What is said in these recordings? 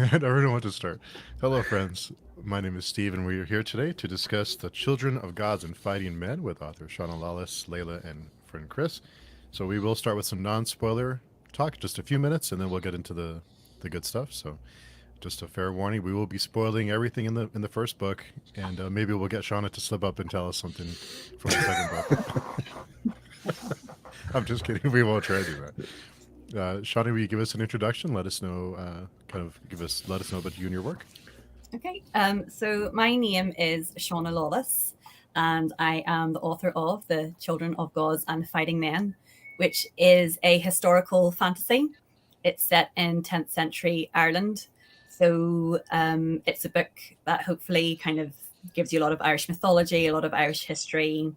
I don't know what to start. Hello, friends. My name is Steve, and we are here today to discuss The Children of Gods and Fighting Men with author Shauna Lawless, Layla, and friend Chris. So we will start with some non-spoiler talk, just a few minutes, and then we'll get into the good stuff. So, just a fair warning: we will be spoiling everything in the first book, and maybe we'll get Shauna to slip up and tell us something from the second book. I'm just kidding. We won't try to do that. Shauna, will you give us an introduction? Let us know, let us know about you and your work. Okay, so my name is Shauna Lawless, and I am the author of The Children of Gods and Fighting Men, which is a historical fantasy. It's set in 10th century Ireland. So it's a book that hopefully kind of gives you a lot of Irish mythology, a lot of Irish history,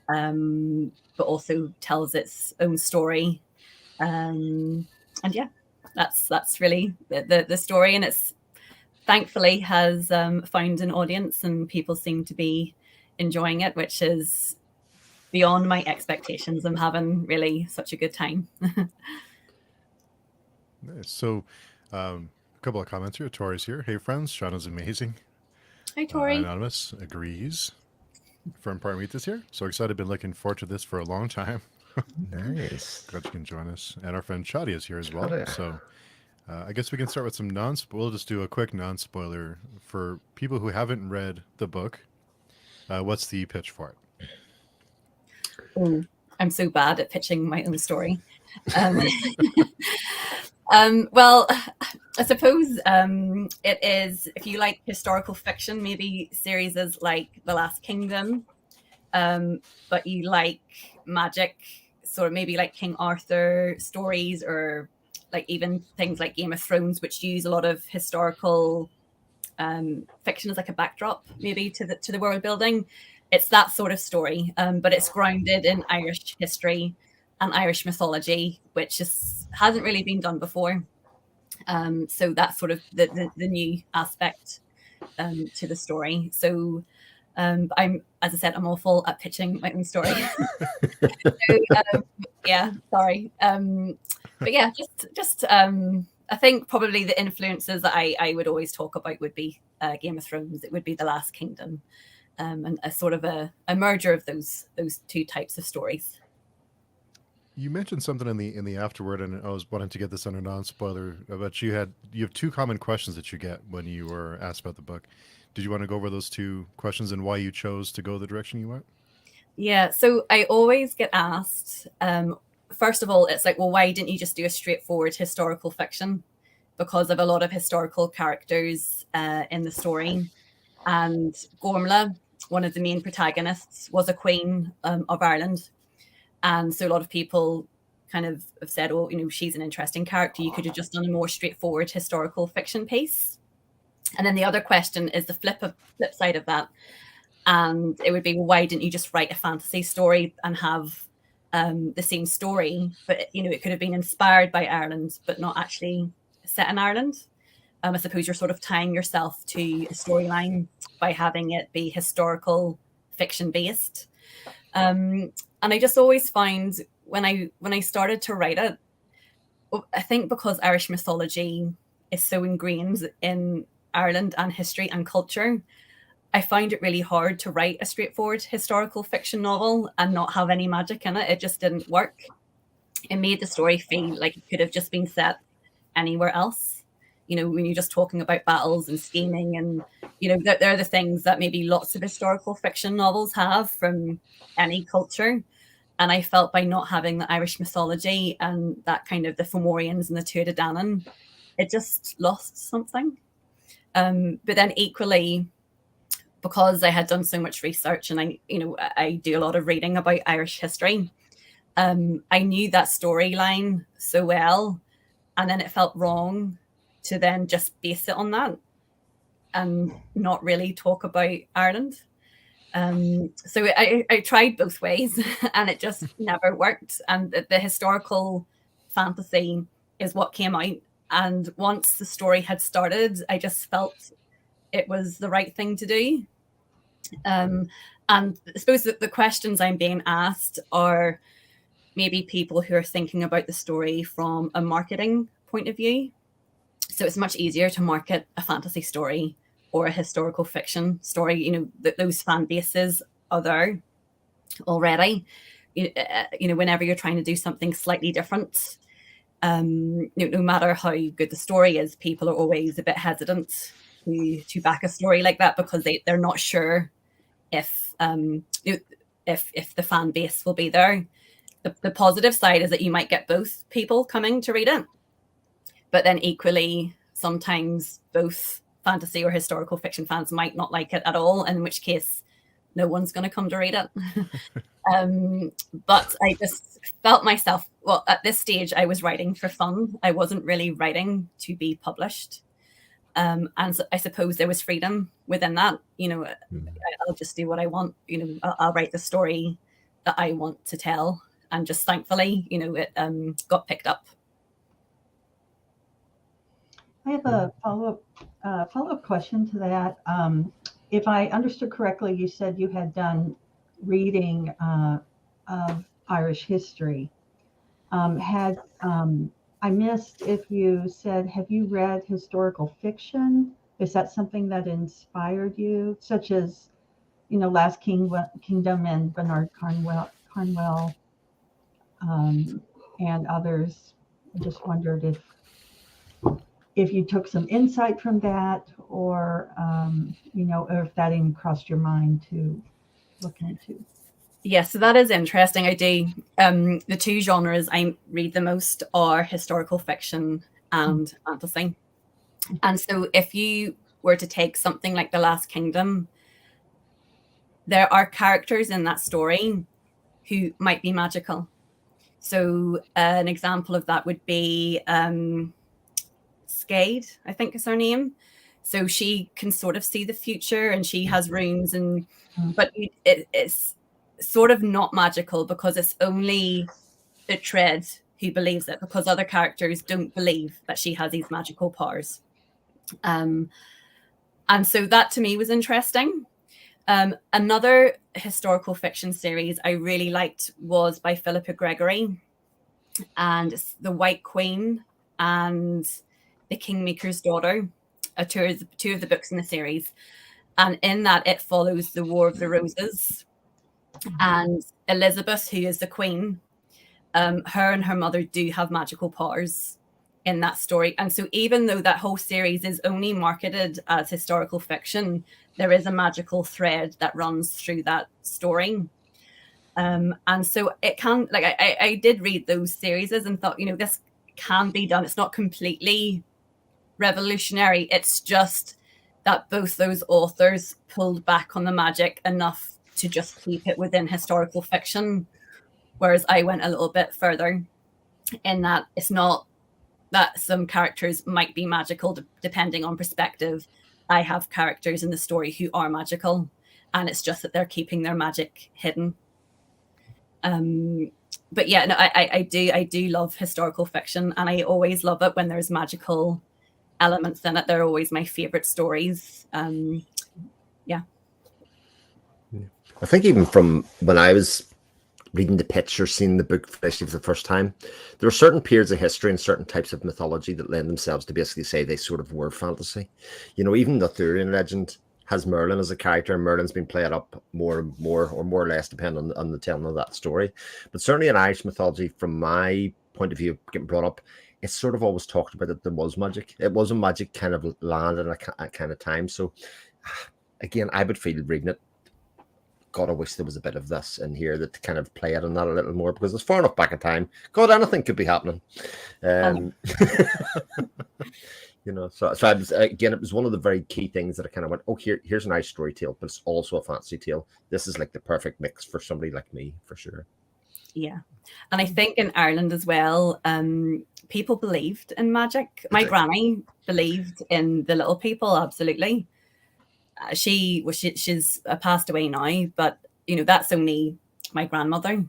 but also tells its own story. And yeah, that's really the story, and it's thankfully has found an audience, and people seem to be enjoying it, which is beyond my expectations. I'm having really such a good time. Nice. So, a couple of comments here. Tori's here. Hey, friends. Shauna's amazing. Hi, Tori. Anonymous agrees. Firm Part Meet this here. So excited. Been looking forward to this for a long time. Nice. Glad you can join us. And our friend Shadi is here as well. Shadi. So, I guess we can start with some we'll just do a quick non-spoiler for people who haven't read the book. What's the pitch for it? Oh, I'm so bad at pitching my own story. Well, I suppose it is, if you like historical fiction, maybe series like The Last Kingdom, but you like magic, sort of maybe like King Arthur stories, or like even things like Game of Thrones, which use a lot of historical fiction as like a backdrop, maybe to the world building. It's that sort of story, but it's grounded in Irish history and Irish mythology, which just hasn't really been done before. So that's sort of the new aspect to the story. So I'm, as I said, I'm awful at pitching my own story. So, yeah, sorry. But yeah, just I think probably the influences that I would always talk about would be Game of Thrones. It would be The Last Kingdom, and a sort of a merger of those two types of stories. You mentioned something in the afterword, and I was wanting to get this under non-spoiler. But you have two common questions that you get when you were asked about the book. Did you want to go over those two questions and why you chose to go the direction you went? Yeah, so I always get asked, first of all, it's like, well, why didn't you just do a straightforward historical fiction? Because of a lot of historical characters in the story. And Gormla, one of the main protagonists, was a queen of Ireland. And so a lot of people kind of have said, oh, she's an interesting character. You could have just done a more straightforward historical fiction piece. And then the other question is the flip side of that. And it would be, well, why didn't you just write a fantasy story and have the same story? But, it could have been inspired by Ireland, but not actually set in Ireland. I suppose you're sort of tying yourself to a storyline by having it be historical fiction based. And I just always find when I started to write it, I think because Irish mythology is so ingrained in Ireland and history and culture, I find it really hard to write a straightforward historical fiction novel and not have any magic in it. It just didn't work. It made the story feel like it could have just been set anywhere else. When you're just talking about battles and scheming, and they're the things that maybe lots of historical fiction novels have from any culture. And I felt by not having the Irish mythology and that kind of the Fomorians and the Tuatha Dé Danann, it just lost something. But then equally, because I had done so much research, and I do a lot of reading about Irish history, I knew that storyline so well, and then it felt wrong to then just base it on that and not really talk about Ireland. So I tried both ways and it just never worked. And the historical fantasy is what came out. And once the story had started, I just felt it was the right thing to do. And I suppose that the questions I'm being asked are maybe people who are thinking about the story from a marketing point of view. So it's much easier to market a fantasy story or a historical fiction story. Those fan bases are there already. Whenever you're trying to do something slightly different, no matter how good the story is, people are always a bit hesitant to back a story like that because they're not sure if the fan base will be there. The positive side is that you might get both people coming to read it, but then equally, sometimes both fantasy or historical fiction fans might not like it at all, in which case no one's going to come to read it. But I just felt myself, well, at this stage, I was writing for fun. I wasn't really writing to be published. And so I suppose there was freedom within that. I'll just do what I want. I'll write the story that I want to tell. And just thankfully, it got picked up. I have a follow-up question to that. If I understood correctly, you said you had done reading of Irish history. I missed if you said, have you read historical fiction? Is that something that inspired you, such as, Last Kingdom and Bernard Cornwell, and others? I just wondered if you took some insight from that, or or if that even crossed your mind to look into. Yes, so that is interesting. I do. The two genres I read the most are historical fiction and fantasy. And so if you were to take something like The Last Kingdom, there are characters in that story who might be magical. So an example of that would be Skade, I think is her name. So she can sort of see the future and she has runes, but it's sort of not magical because it's only Uhtred who believes it, because other characters don't believe that she has these magical powers. And so that to me was interesting. Another historical fiction series I really liked was by Philippa Gregory, and it's The White Queen and The Kingmaker's Daughter, two of the books in the series. And in that, it follows the War of the Roses. And Elizabeth, who is the queen, her and her mother do have magical powers in that story. And so even though that whole series is only marketed as historical fiction, there is a magical thread that runs through that story. And so it can, like, I did read those series and thought, this can be done. It's not completely revolutionary. It's just that both those authors pulled back on the magic enough to just keep it within historical fiction, whereas I went a little bit further in that it's not that some characters might be magical depending on perspective. I have characters in the story who are magical, and it's just that they're keeping their magic hidden. But yeah, no, I do love historical fiction, and I always love it when there's magical elements in it. They're always my favorite stories. Yeah. I think even from when I was reading the pitch or seeing the book especially for the first time, there are certain periods of history and certain types of mythology that lend themselves to basically say they sort of were fantasy. Even the Arthurian legend has Merlin as a character, and Merlin's been played up more and more, or more or less, depending on the telling of that story. But certainly in Irish mythology, from my point of view, getting brought up, it's sort of always talked about that there was magic. It was a magic kind of land and a kind of time. So again, I would feel reading it, God, I wish there was a bit of this in here that kind of play it on that a little more, because it's far enough back in time. God, anything could be happening. So I was, again, it was one of the very key things that I kind of went, oh, here's a nice story tale, but it's also a fantasy tale. This is like the perfect mix for somebody like me, for sure. Yeah. And I think in Ireland as well, people believed in magic. My granny believed in the little people, absolutely. She's passed away now, but that's only my grandmother.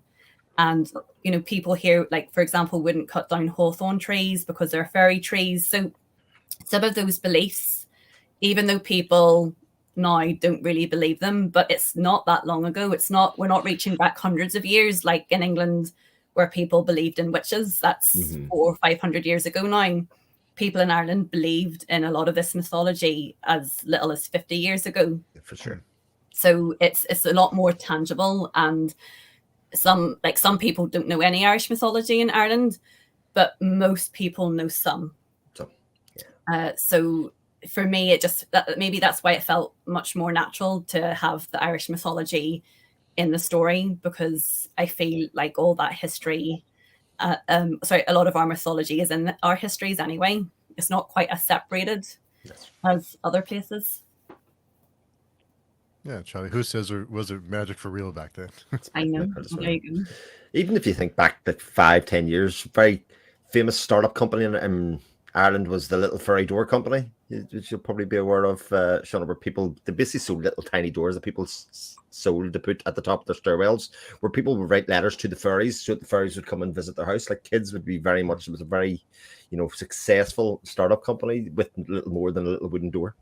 And people here, like, for example, wouldn't cut down hawthorn trees because they're fairy trees. So some of those beliefs, even though people now don't really believe them, but it's not that long ago. We're not reaching back hundreds of years like in England, where people believed in witches. That's 400 or 500 years ago now. people in Ireland believed in a lot of this mythology as little as 50 years ago. For sure. So it's a lot more tangible, and some people don't know any Irish mythology in Ireland, but most people know some. So, yeah. So for me, maybe that's why it felt much more natural to have the Irish mythology in the story, because I feel like all that history, a lot of our mythology is in our histories anyway. It's not quite as separated as other places. Yeah, Charlie, who says, or was it magic for real back then? I know. There you go. Even if you think back like 5-10 years, very famous startup company in Ireland was the Little Furry Door Company, which you'll probably be aware of, Shauna, where people, they basically sold little tiny doors that people sold to put at the top of their stairwells, where people would write letters to the furries, so the furries would come and visit their house. Like, kids would be very much, it was a very, successful startup company with little more than a little wooden door.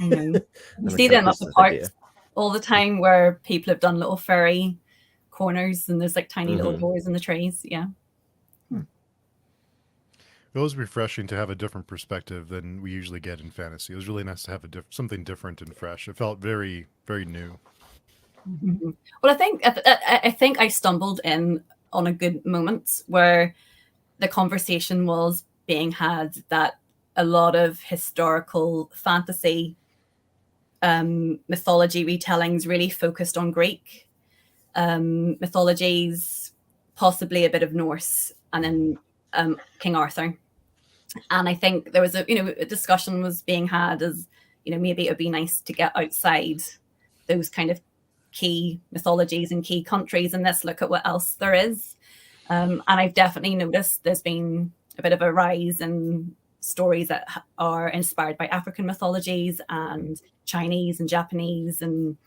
I know. You see them up the parks all the time, where people have done little furry corners, and there's like tiny little doors in the trees. Yeah. It was refreshing to have a different perspective than we usually get in fantasy. It was really nice to have something different and fresh. It felt very, very new. Mm-hmm. Well, I think I stumbled in on a good moment where the conversation was being had that a lot of historical fantasy mythology retellings really focused on Greek mythologies, possibly a bit of Norse, and then King Arthur. And I think there was a discussion was being had as, maybe it would be nice to get outside those kind of key mythologies and key countries, and let's look at what else there is. And I've definitely noticed there's been a bit of a rise in stories that are inspired by African mythologies and Chinese and Japanese and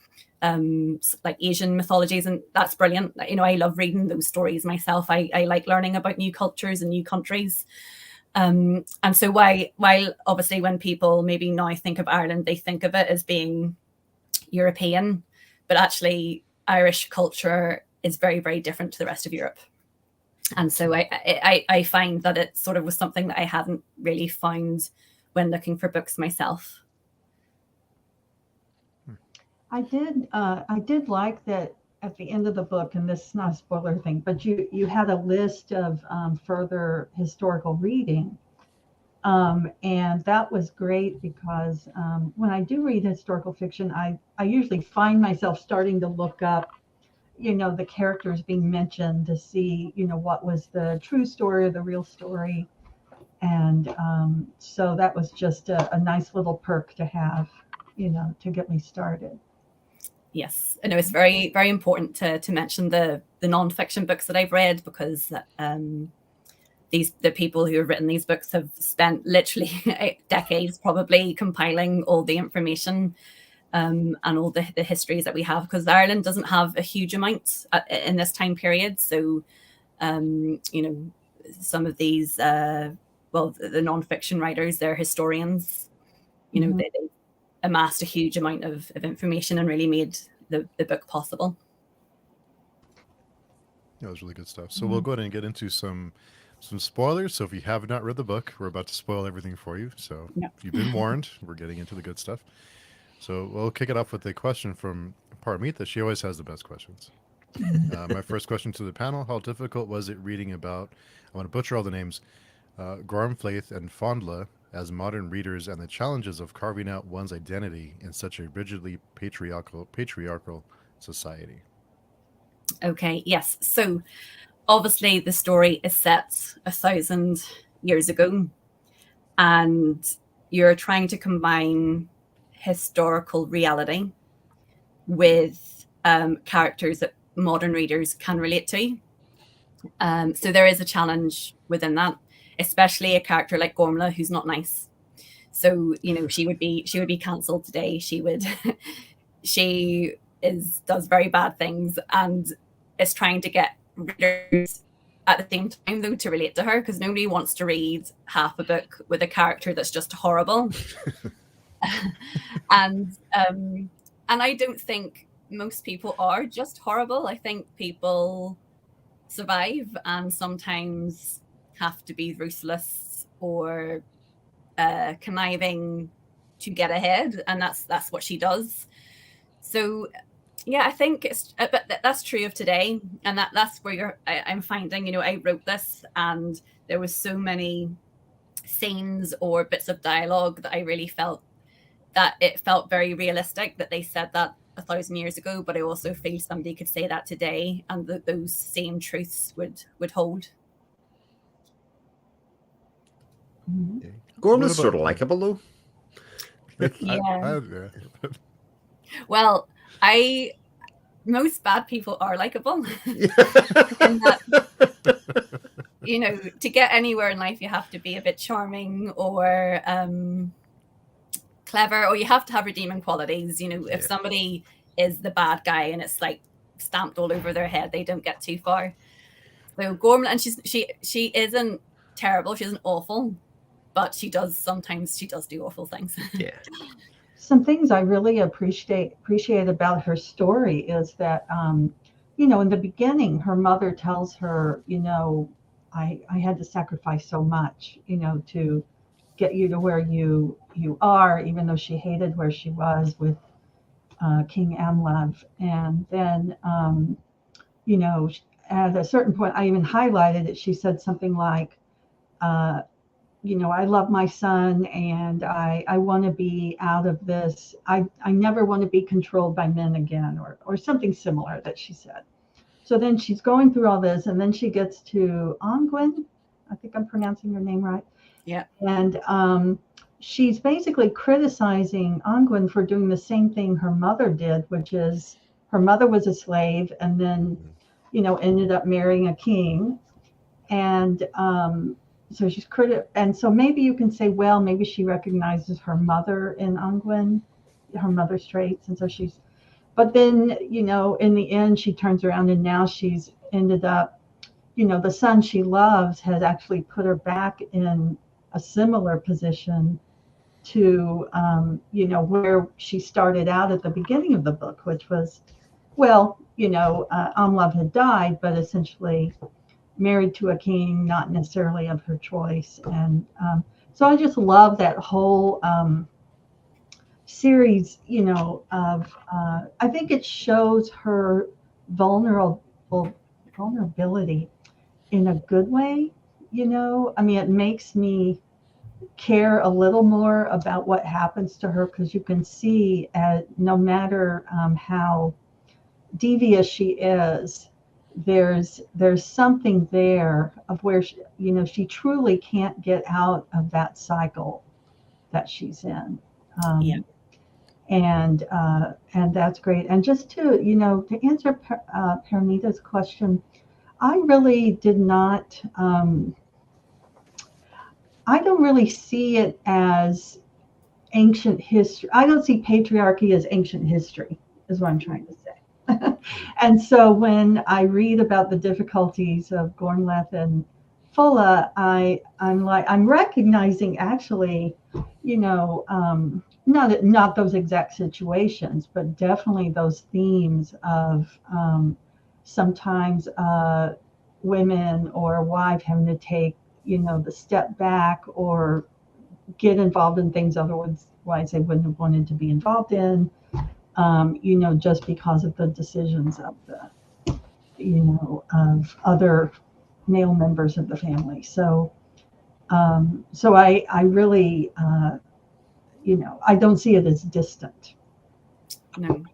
like Asian mythologies, and that's brilliant. I love reading those stories myself. I like learning about new cultures and new countries. And so while obviously when people maybe now think of Ireland, they think of it as being European, but actually Irish culture is very, very different to the rest of Europe. And so I find that it sort of was something that I hadn't really found when looking for books myself. I did like that at the end of the book, and this is not a spoiler thing, but you had a list of further historical reading. And that was great because when I do read historical fiction, I usually find myself starting to look up, the characters being mentioned to see, what was the true story or the real story. And so that was just a nice little perk to have, to get me started. Yes, I know it's very, very important to mention the nonfiction books that I've read, because the people who have written these books have spent literally decades probably compiling all the information and all the histories that we have, because Ireland doesn't have a huge amount in this time period. So, some of these, the nonfiction writers, they're historians, they amassed a huge amount of information and really made the book possible. That was really good stuff. So we'll go ahead and get into some spoilers. So if you have not read the book, we're about to spoil everything for you. So if you've been warned, we're getting into the good stuff. So we'll kick it off with a question from Parmeet. She always has the best questions. My first question to the panel: how difficult was it reading about, I want to butcher all the names, Gormflaith and Fondla as modern readers, and the challenges of carving out one's identity in such a rigidly patriarchal society? Okay, yes. So obviously the story is set 1,000 years ago, and you're trying to combine historical reality with characters that modern readers can relate to. So there is a challenge within that, especially a character like Gormla, who's not nice. So she would be cancelled today. She does very bad things, and is trying to get readers at the same time though to relate to her, because nobody wants to read half a book with a character that's just horrible. And I don't think most people are just horrible. I think people survive and sometimes have to be ruthless or conniving to get ahead, and that's what she does. So yeah, I think it's but that's true of today, and that's where I'm finding, I wrote this and there was so many scenes or bits of dialogue that I really felt that it felt very realistic that they said that 1,000 years ago, but I also feel somebody could say that today and that those same truths would hold. Gorm is sort of likable though. Yeah. Well, most bad people are likable. In that, to get anywhere in life, you have to be a bit charming or clever, or you have to have redeeming qualities. If somebody is the bad guy and it's like stamped all over their head, they don't get too far. So Gormley, and she isn't terrible, she isn't awful, but she does do awful things. Yeah. Some things I really appreciate about her story is that, in the beginning, her mother tells her, I had to sacrifice so much, to get you to where you are, even though she hated where she was with King Amleth. And then, at a certain point, I even highlighted it. She said something like, I love my son and I want to be out of this. I never want to be controlled by men again, or something similar that she said. So then she's going through all this, and then she gets to Ongwen. I think I'm pronouncing her name right. Yeah. And she's basically criticizing Ongwen for doing the same thing her mother did, which is her mother was a slave and then, ended up marrying a king. And so she's and so maybe you can say, well, maybe she recognizes her mother in Ongwen, her mother's traits, and so but then, in the end, she turns around and now she's ended up, the son she loves has actually put her back in a similar position to, where she started out at the beginning of the book, which was, Amleth had died, but essentially married to a king, not necessarily of her choice. And so I just love that whole series, of I think it shows her vulnerability in a good way. It makes me care a little more about what happens to her, because you can see no matter how devious she is, there's something there of where she truly can't get out of that cycle that she's in. And that's great. And just to answer Paranita's question, I really did not. I don't really see it as ancient history. I don't see patriarchy as ancient history, is what I'm trying to say. And so when I read about the difficulties of Gormleth and Fulla, I'm recognizing actually, not those exact situations, but definitely those themes of sometimes women or a wife having to take, the step back or get involved in things otherwise they wouldn't have wanted to be involved in, just because of the decisions of of other male members of the family. So I really, I don't see it as distant. No.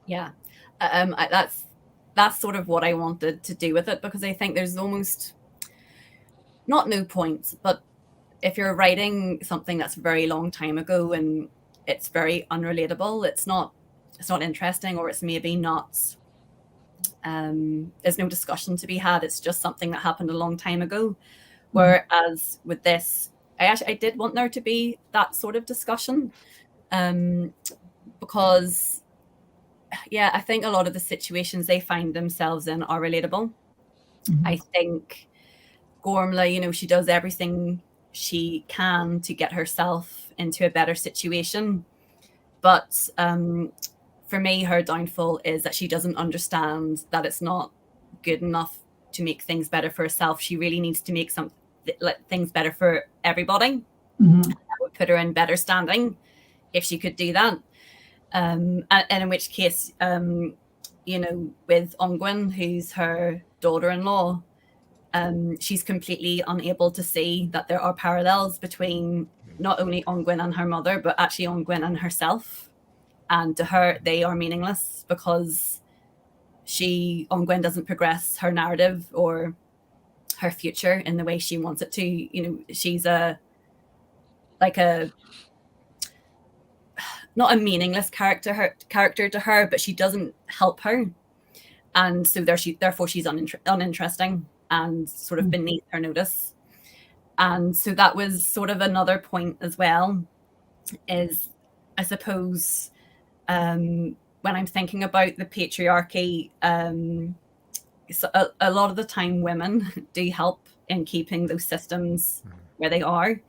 Yeah. That's sort of what I wanted to do with it, because I think there's almost not no point, but if you're writing something that's a very long time ago and it's very unrelatable, it's not interesting, or it's maybe not, there's no discussion to be had. It's just something that happened a long time ago. Whereas with this, I did want there to be that sort of discussion, because I think a lot of the situations they find themselves in are relatable. I think Gormley, she does everything she can to get herself into a better situation, but for me, her downfall is that she doesn't understand that it's not good enough to make things better for herself. She really needs to make things better for everybody. Mhm. That would put her in better standing if she could do that. And in which case, you know, with Ongwen, who's her daughter-in-law, she's completely unable to see that there are parallels between not only Ongwen and her mother, but actually Ongwen and herself. And to her, they are meaningless because Ongwen doesn't progress her narrative or her future in the way she wants it to. You know, she's not a meaningless character to her, but she doesn't help her, and so therefore she's uninteresting and sort of beneath her notice. And so that was sort of another point as well, is I suppose when I'm thinking about the patriarchy, so a lot of the time women do help in keeping those systems where they are.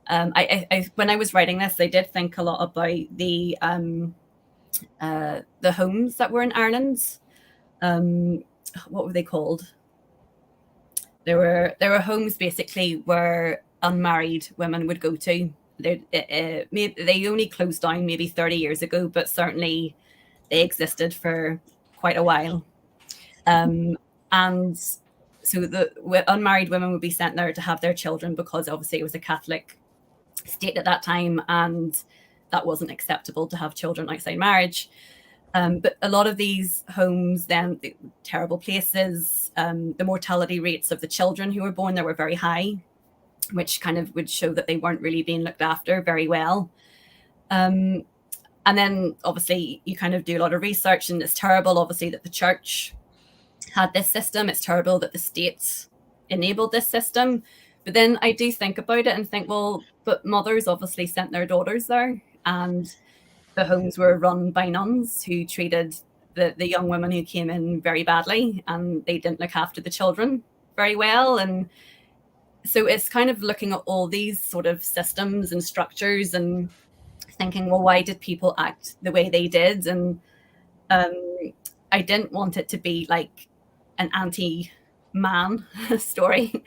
When I was writing this, I did think a lot about the homes that were in Ireland. What were they called? There were homes basically where unmarried women would go to. They only closed down maybe 30 years ago, but certainly they existed for quite a while. And so the unmarried women would be sent there to have their children, because obviously it was a Catholic state at that time, and that wasn't acceptable to have children outside marriage. But a lot of these homes, then, terrible places, the mortality rates of the children who were born there were very high, which kind of would show that they weren't really being looked after very well. And then obviously you kind of do a lot of research, and it's terrible, obviously, that the church had this system. It's terrible that the states enabled this system. But then I do think about it and think, well, but mothers obviously sent their daughters there, and the homes were run by nuns who treated the young women who came in very badly, and they didn't look after the children very well. And so it's kind of looking at all these sort of systems and structures and thinking, well, why did people act the way they did? And I didn't want it to be like an anti-man story,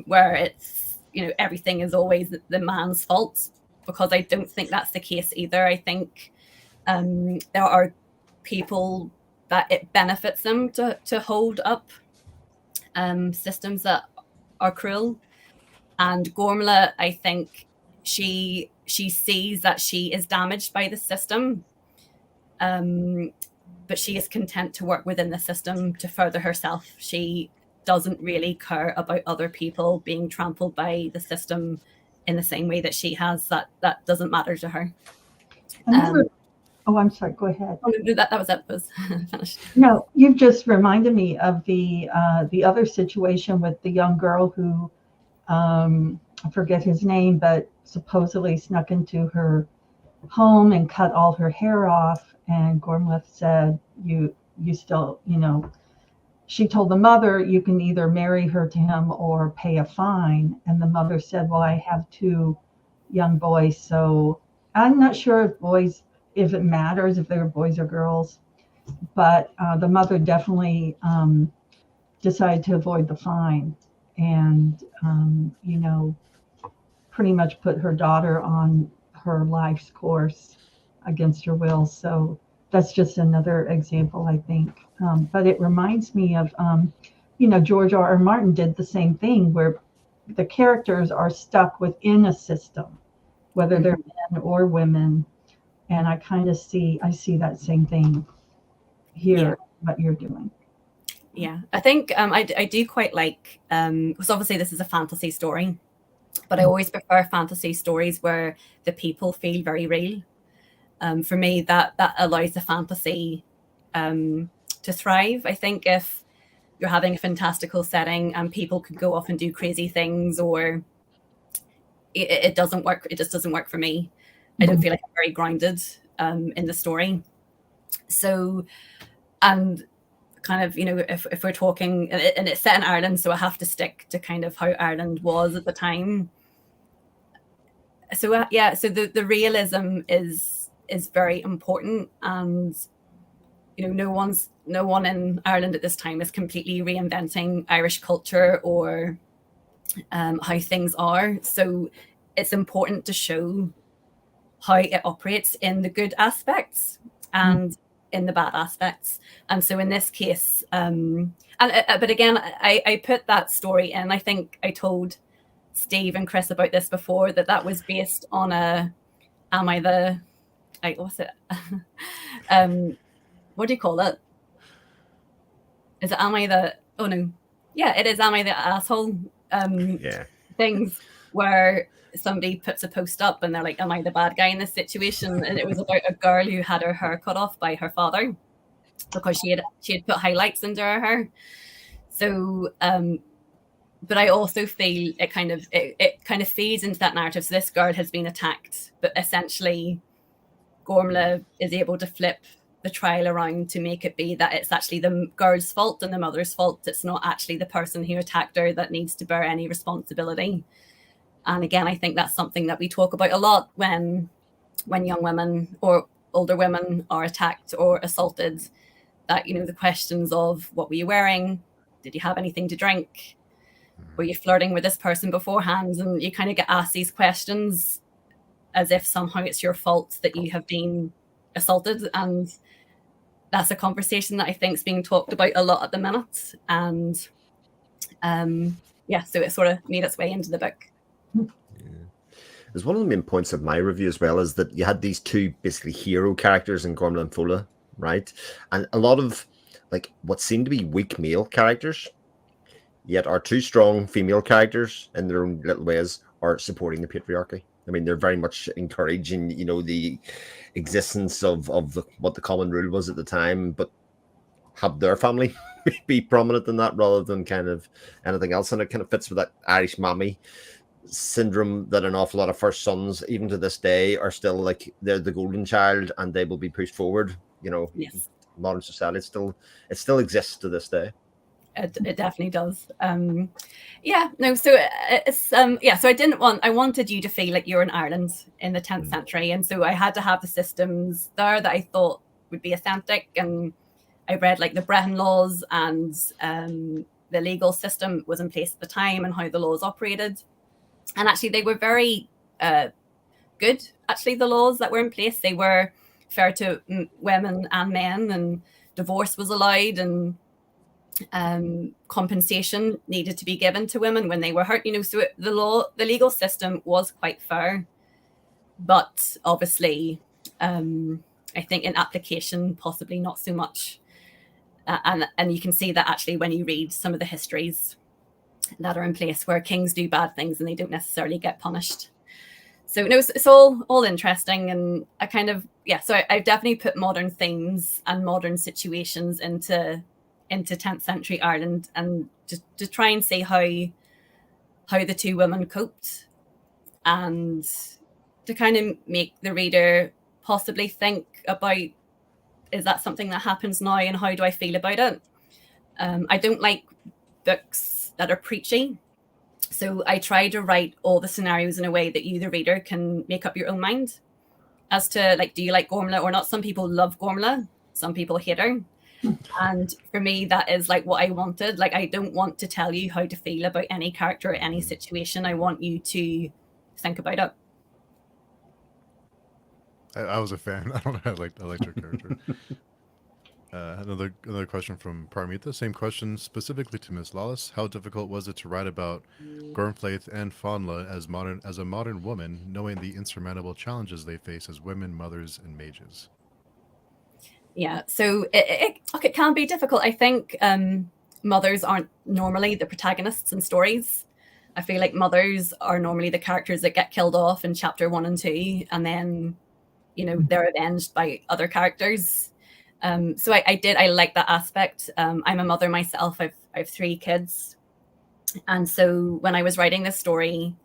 where it's, you know, everything is always the man's fault, because I don't think that's the case either. I think there are people that it benefits them to hold up systems that are cruel. And Gormla, I think she sees that she is damaged by the system, but she is content to work within the system to further herself. She doesn't really care about other people being trampled by the system in the same way that she has. That doesn't matter to her. Oh, I'm sorry. Go ahead. Oh, no, that was it. That was finished. No, you've just reminded me of the other situation with the young girl who, I forget his name, but supposedly snuck into her home and cut all her hair off. And Gormleth said, "You still, you know." She told the mother, "You can either marry her to him or pay a fine." And the mother said, "Well, I have two young boys, so I'm not sure if it matters if they're boys or girls." But the mother definitely decided to avoid the fine, and you know, pretty much put her daughter on her life's course against her will. So that's just another example, I think. But it reminds me of, you know, George R.R. Martin did the same thing, where the characters are stuck within a system, whether they're men or women. And I see that same thing here, what you're doing. Yeah, I think I do quite like, because obviously this is a fantasy story, but I always prefer fantasy stories where the people feel very real. For me, that allows the fantasy to thrive. I think if you're having a fantastical setting and people could go off and do crazy things, or it doesn't work. It just doesn't work for me. I don't feel like I'm very grounded in the story. So, and kind of, you know, if we're talking, and it's set in Ireland, so I have to stick to kind of how Ireland was at the time. So so the realism is very important, and you know, no one in Ireland at this time is completely reinventing Irish culture or how things are. So it's important to show how it operates in the good aspects and in the bad aspects. And so in this case, but again, I put that story in. I think I told Steve and Chris about this before, that was based on what's it? What do you call it? Is it am I the? Oh no, yeah, it is. Am I the asshole? Yeah. Things where somebody puts a post up and they're like, "Am I the bad guy in this situation?" And it was about a girl who had her hair cut off by her father because she had put highlights into her hair. So, but I also feel it kind of feeds into that narrative. So this girl has been attacked, but essentially, Gormla is able to flip the trial around to make it be that it's actually the girl's fault and the mother's fault. It's not actually the person who attacked her that needs to bear any responsibility. And again, I think that's something that we talk about a lot when young women or older women are attacked or assaulted, that, the questions of what were you wearing? Did you have anything to drink? Were you flirting with this person beforehand? And you kind of get asked these questions as if somehow it's your fault that you have been assaulted. And that's a conversation that I think is being talked about a lot at the minute. And so it sort of made its way into the book. As one of the main points of my review as well is that you had these two basically hero characters in Gormla and Fola, right? And a lot of like what seemed to be weak male characters, yet our two strong female characters in their own little ways are supporting the patriarchy. I mean, they're very much encouraging, the existence of what the common rule was at the time, but have their family be prominent in that rather than kind of anything else. And it kind of fits with that Irish mammy syndrome that an awful lot of first sons, even to this day, are still like they're the golden child and they will be pushed forward. Yes. Modern society it still exists to this day. It definitely does. So it's so I wanted you to feel like you're in Ireland in the 10th century, and so I had to have the systems there that I thought would be authentic. And I read like the Brehon laws, and the legal system was in place at the time and how the laws operated. And actually they were very good. Actually, the laws that were in place, they were fair to women and men, and divorce was allowed, and compensation needed to be given to women when they were hurt. So the legal system was quite fair, but obviously, I think in application, possibly not so much. And you can see that actually when you read some of the histories that are in place where kings do bad things and they don't necessarily get punished. So it's all interesting, and I kind of So I've definitely put modern themes and modern situations into 10th century Ireland, and just to try and see how the two women coped, and to kind of make the reader possibly think about, is that something that happens now, and how do I feel about it? I don't like books that are preachy, so I try to write all the scenarios in a way that you, the reader, can make up your own mind as to, like, do you like Gormla or not? Some people love Gormla, some people hate her. And for me, that is like what I wanted. Like, I don't want to tell you how to feel about any character or any situation. I want you to think about it. I was a fan. I don't know. I liked her character. Another question from Parmita. Same question specifically to Ms. Lawless. How difficult was it to write about Gormflaith and Fonla as a modern woman, knowing the insurmountable challenges they face as women, mothers, and mages? Yeah, so it can be difficult. I think mothers aren't normally the protagonists in stories. I feel like mothers are normally the characters that get killed off in chapter 1 and 2, and then they're avenged by other characters. So I like that aspect. I'm a mother myself. I have 3 kids, and so when I was writing this story,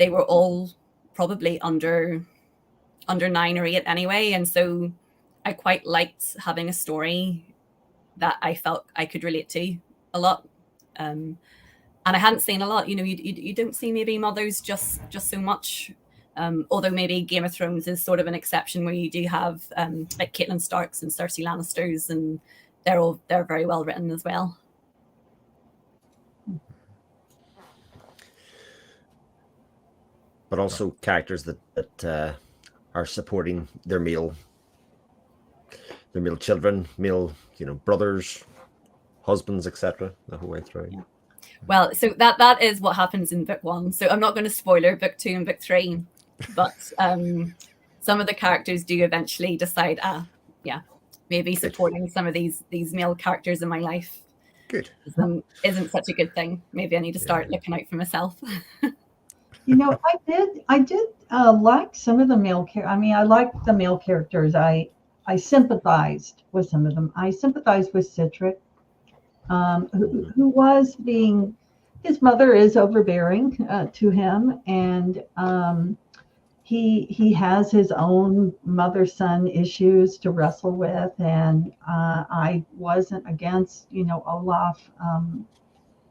they were all probably under 9 or 8 anyway, and so I quite liked having a story that I felt I could relate to a lot. And I hadn't seen a lot. You don't see maybe mothers just so much. Although maybe Game of Thrones is sort of an exception, where you do have like Catelyn Starks and Cersei Lannisters, and they're very well written as well. but also characters that are supporting their male children, male, brothers, husbands, etc. the whole way through. Yeah. Well, so that is what happens in book 1. So I'm not going to spoiler book 2 and book 3, but some of the characters do eventually decide, maybe supporting some of these male characters in my life Good. isn't such a good thing. Maybe I need to start looking out for myself. I did like some of the male characters. I mean, I liked the male characters. I sympathized with some of them. I sympathized with Citric, who was being, his mother is overbearing to him, and he has his own mother-son issues to wrestle with, and I wasn't against, Olaf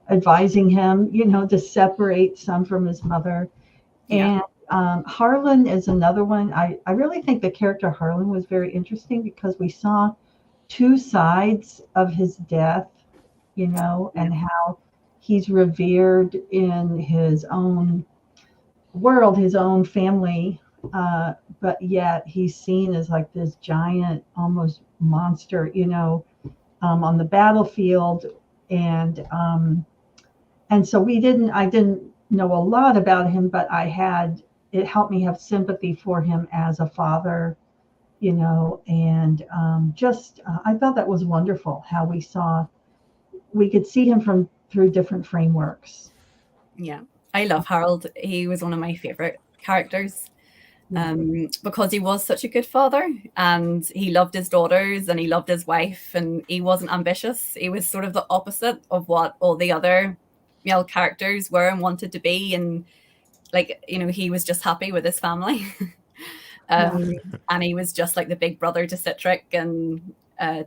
advising him, to separate some from his mother. Yeah. And Harlan is another one. I really think the character Harlan was very interesting because we saw two sides of his death, and how he's revered in his own world, his own family, but yet he's seen as like this giant, almost monster, on the battlefield. And so I didn't know a lot about him, but it helped me have sympathy for him as a father, and I thought that was wonderful how we could see him through different frameworks. Yeah, I love Harold. He was one of my favorite characters because he was such a good father, and he loved his daughters and he loved his wife, and he wasn't ambitious. He was sort of the opposite of what all the other male characters were and wanted to be, and he was just happy with his family. And he was just like the big brother to Citric, and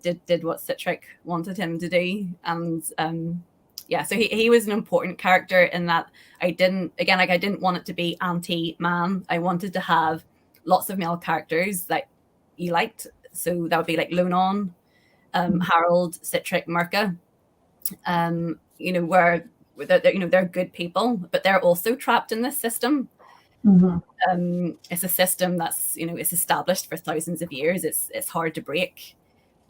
did what Citric wanted him to do. And so he was an important character in that I didn't want it to be anti-man. I wanted to have lots of male characters that you liked. So that would be like Lunon, Harold, Citric, Mirka, where they're good people, but they're also trapped in this system. It's a system that's it's established for thousands of years. It's hard to break.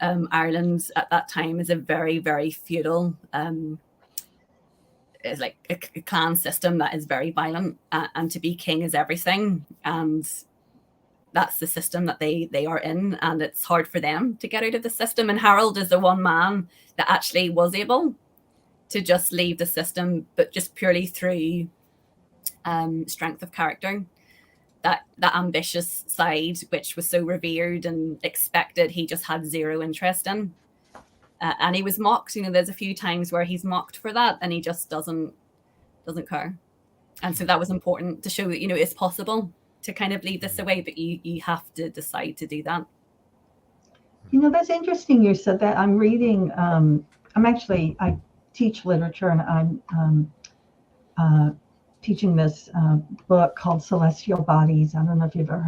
Ireland at that time is a very, very feudal, it's like a clan system that is very violent, and to be king is everything, and that's the system that they are in, and it's hard for them to get out of the system. And Harold is the one man that actually was able to just leave the system, but just purely through strength of character. That ambitious side, which was so revered and expected, he just had zero interest in. And he was mocked. There's a few times where he's mocked for that, and he just doesn't care. And so that was important to show that it's possible to kind of leave this away, but you have to decide to do that. That's interesting you said that. I'm reading. I teach literature, and I'm teaching this book called Celestial Bodies. I don't know if you've ever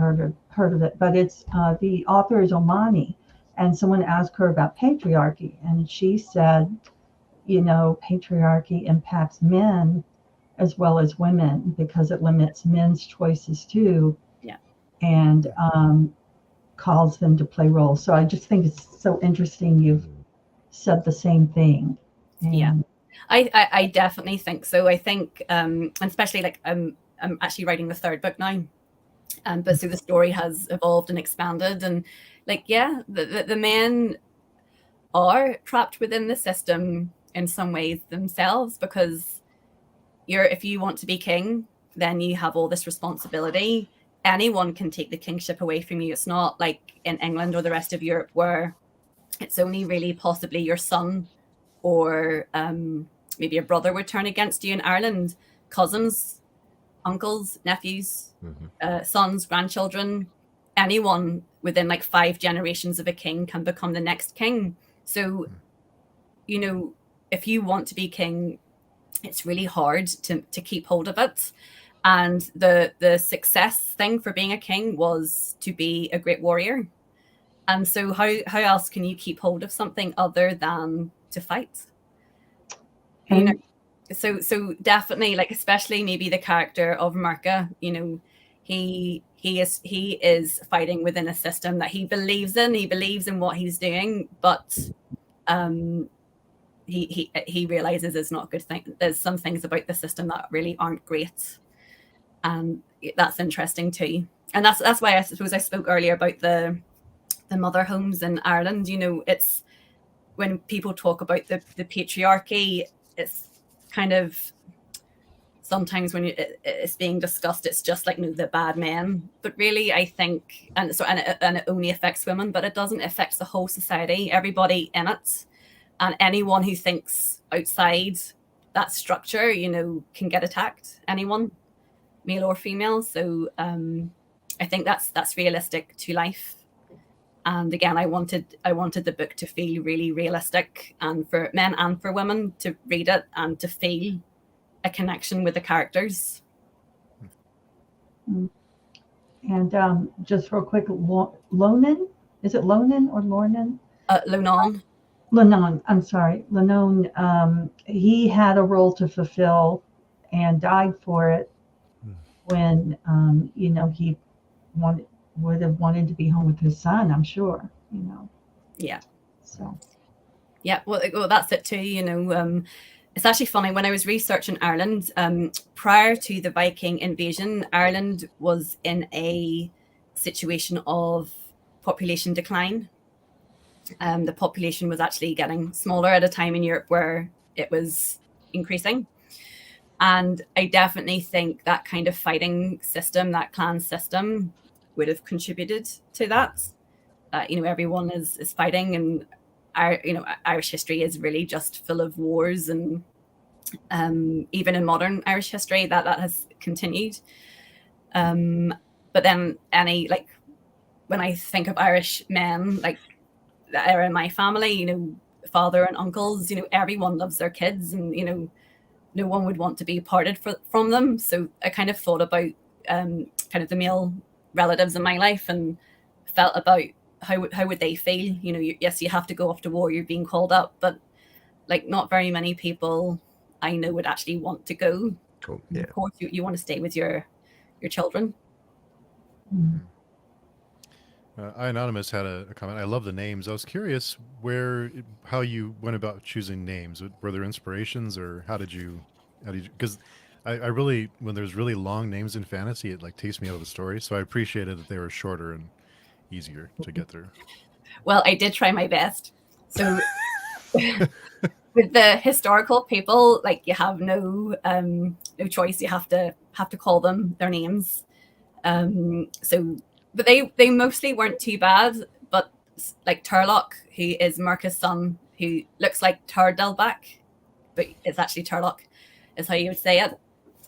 heard of it, but it's the author is Omani, and someone asked her about patriarchy, and she said, patriarchy impacts men as well as women because it limits men's choices too, and calls them to play roles. So I just think it's so interesting you've said the same thing. And I definitely think so. I think, especially I'm actually writing the third book now, but so the story has evolved and expanded, and the men are trapped within the system in some ways themselves, because if you want to be king, then you have all this responsibility. Anyone can take the kingship away from you. It's not like in England or the rest of Europe where it's only really possibly your son or maybe a brother would turn against you. In Ireland, cousins, uncles, nephews, sons, grandchildren, anyone within 5 generations of a king can become the next king. So, if you want to be king, it's really hard to keep hold of it. And the success thing for being a king was to be a great warrior. And so how else can you keep hold of something other than to fight? So definitely, like, especially maybe the character of Mirka, you know, he is fighting within a system that he believes in. He believes in what he's doing, but he realizes it's not a good thing. There's some things about the system that really aren't great, and that's interesting too. And that's why I suppose I spoke earlier about the mother homes in Ireland. You know, it's when people talk about the patriarchy, it's kind of sometimes when it's being discussed, it's just like, no, the bad men. But really, I think, and it only affects women, but it doesn't affect the whole society, everybody in it, and anyone who thinks outside that structure, you know, can get attacked. Anyone, male or female. So I think that's realistic to life. And again, I wanted the book to feel really realistic, and for men and for women to read it and to feel a connection with the characters. And just real quick, Lonan, is it Lonan or Lornan? Lonan. Lenon, I'm sorry, Lenon. He had a role to fulfill and died for it when you know, he would have wanted to be home with his son, I'm sure, you know. Yeah. So. Yeah, well, that's it too. You know, it's actually funny, when I was researching Ireland, prior to the Viking invasion, Ireland was in a situation of population decline. The population was actually getting smaller at a time in Europe where it was increasing. And I definitely think that kind of fighting system, that clan system, would have contributed to that. You know, everyone is fighting, and Irish history is really just full of wars, and even in modern Irish history that has continued. But then when I think of Irish men, like that are in my family, you know, father and uncles, you know, everyone loves their kids, and you know, no one would want to be parted from them. So I kind of thought about kind of the male relatives in my life, and felt about how would they feel. You know, yes, you have to go off to war, you're being called up, but like not very many people I know would actually want to go. Cool. Yeah. Of course, you want to stay with your children. Anonymous had a comment. I love the names. I was curious how you went about choosing names. Were there inspirations, or how did you? Because I really, when there's really long names in fantasy, it like takes me out of the story. So I appreciated that they were shorter and easier to get through. Well, I did try my best. So with the historical people, like, you have no choice. You have to call them their names. But they mostly weren't too bad. But like Turlock, who is Mirka's son, who looks like Turdelbach, but it's actually Turlock, is how you would say it.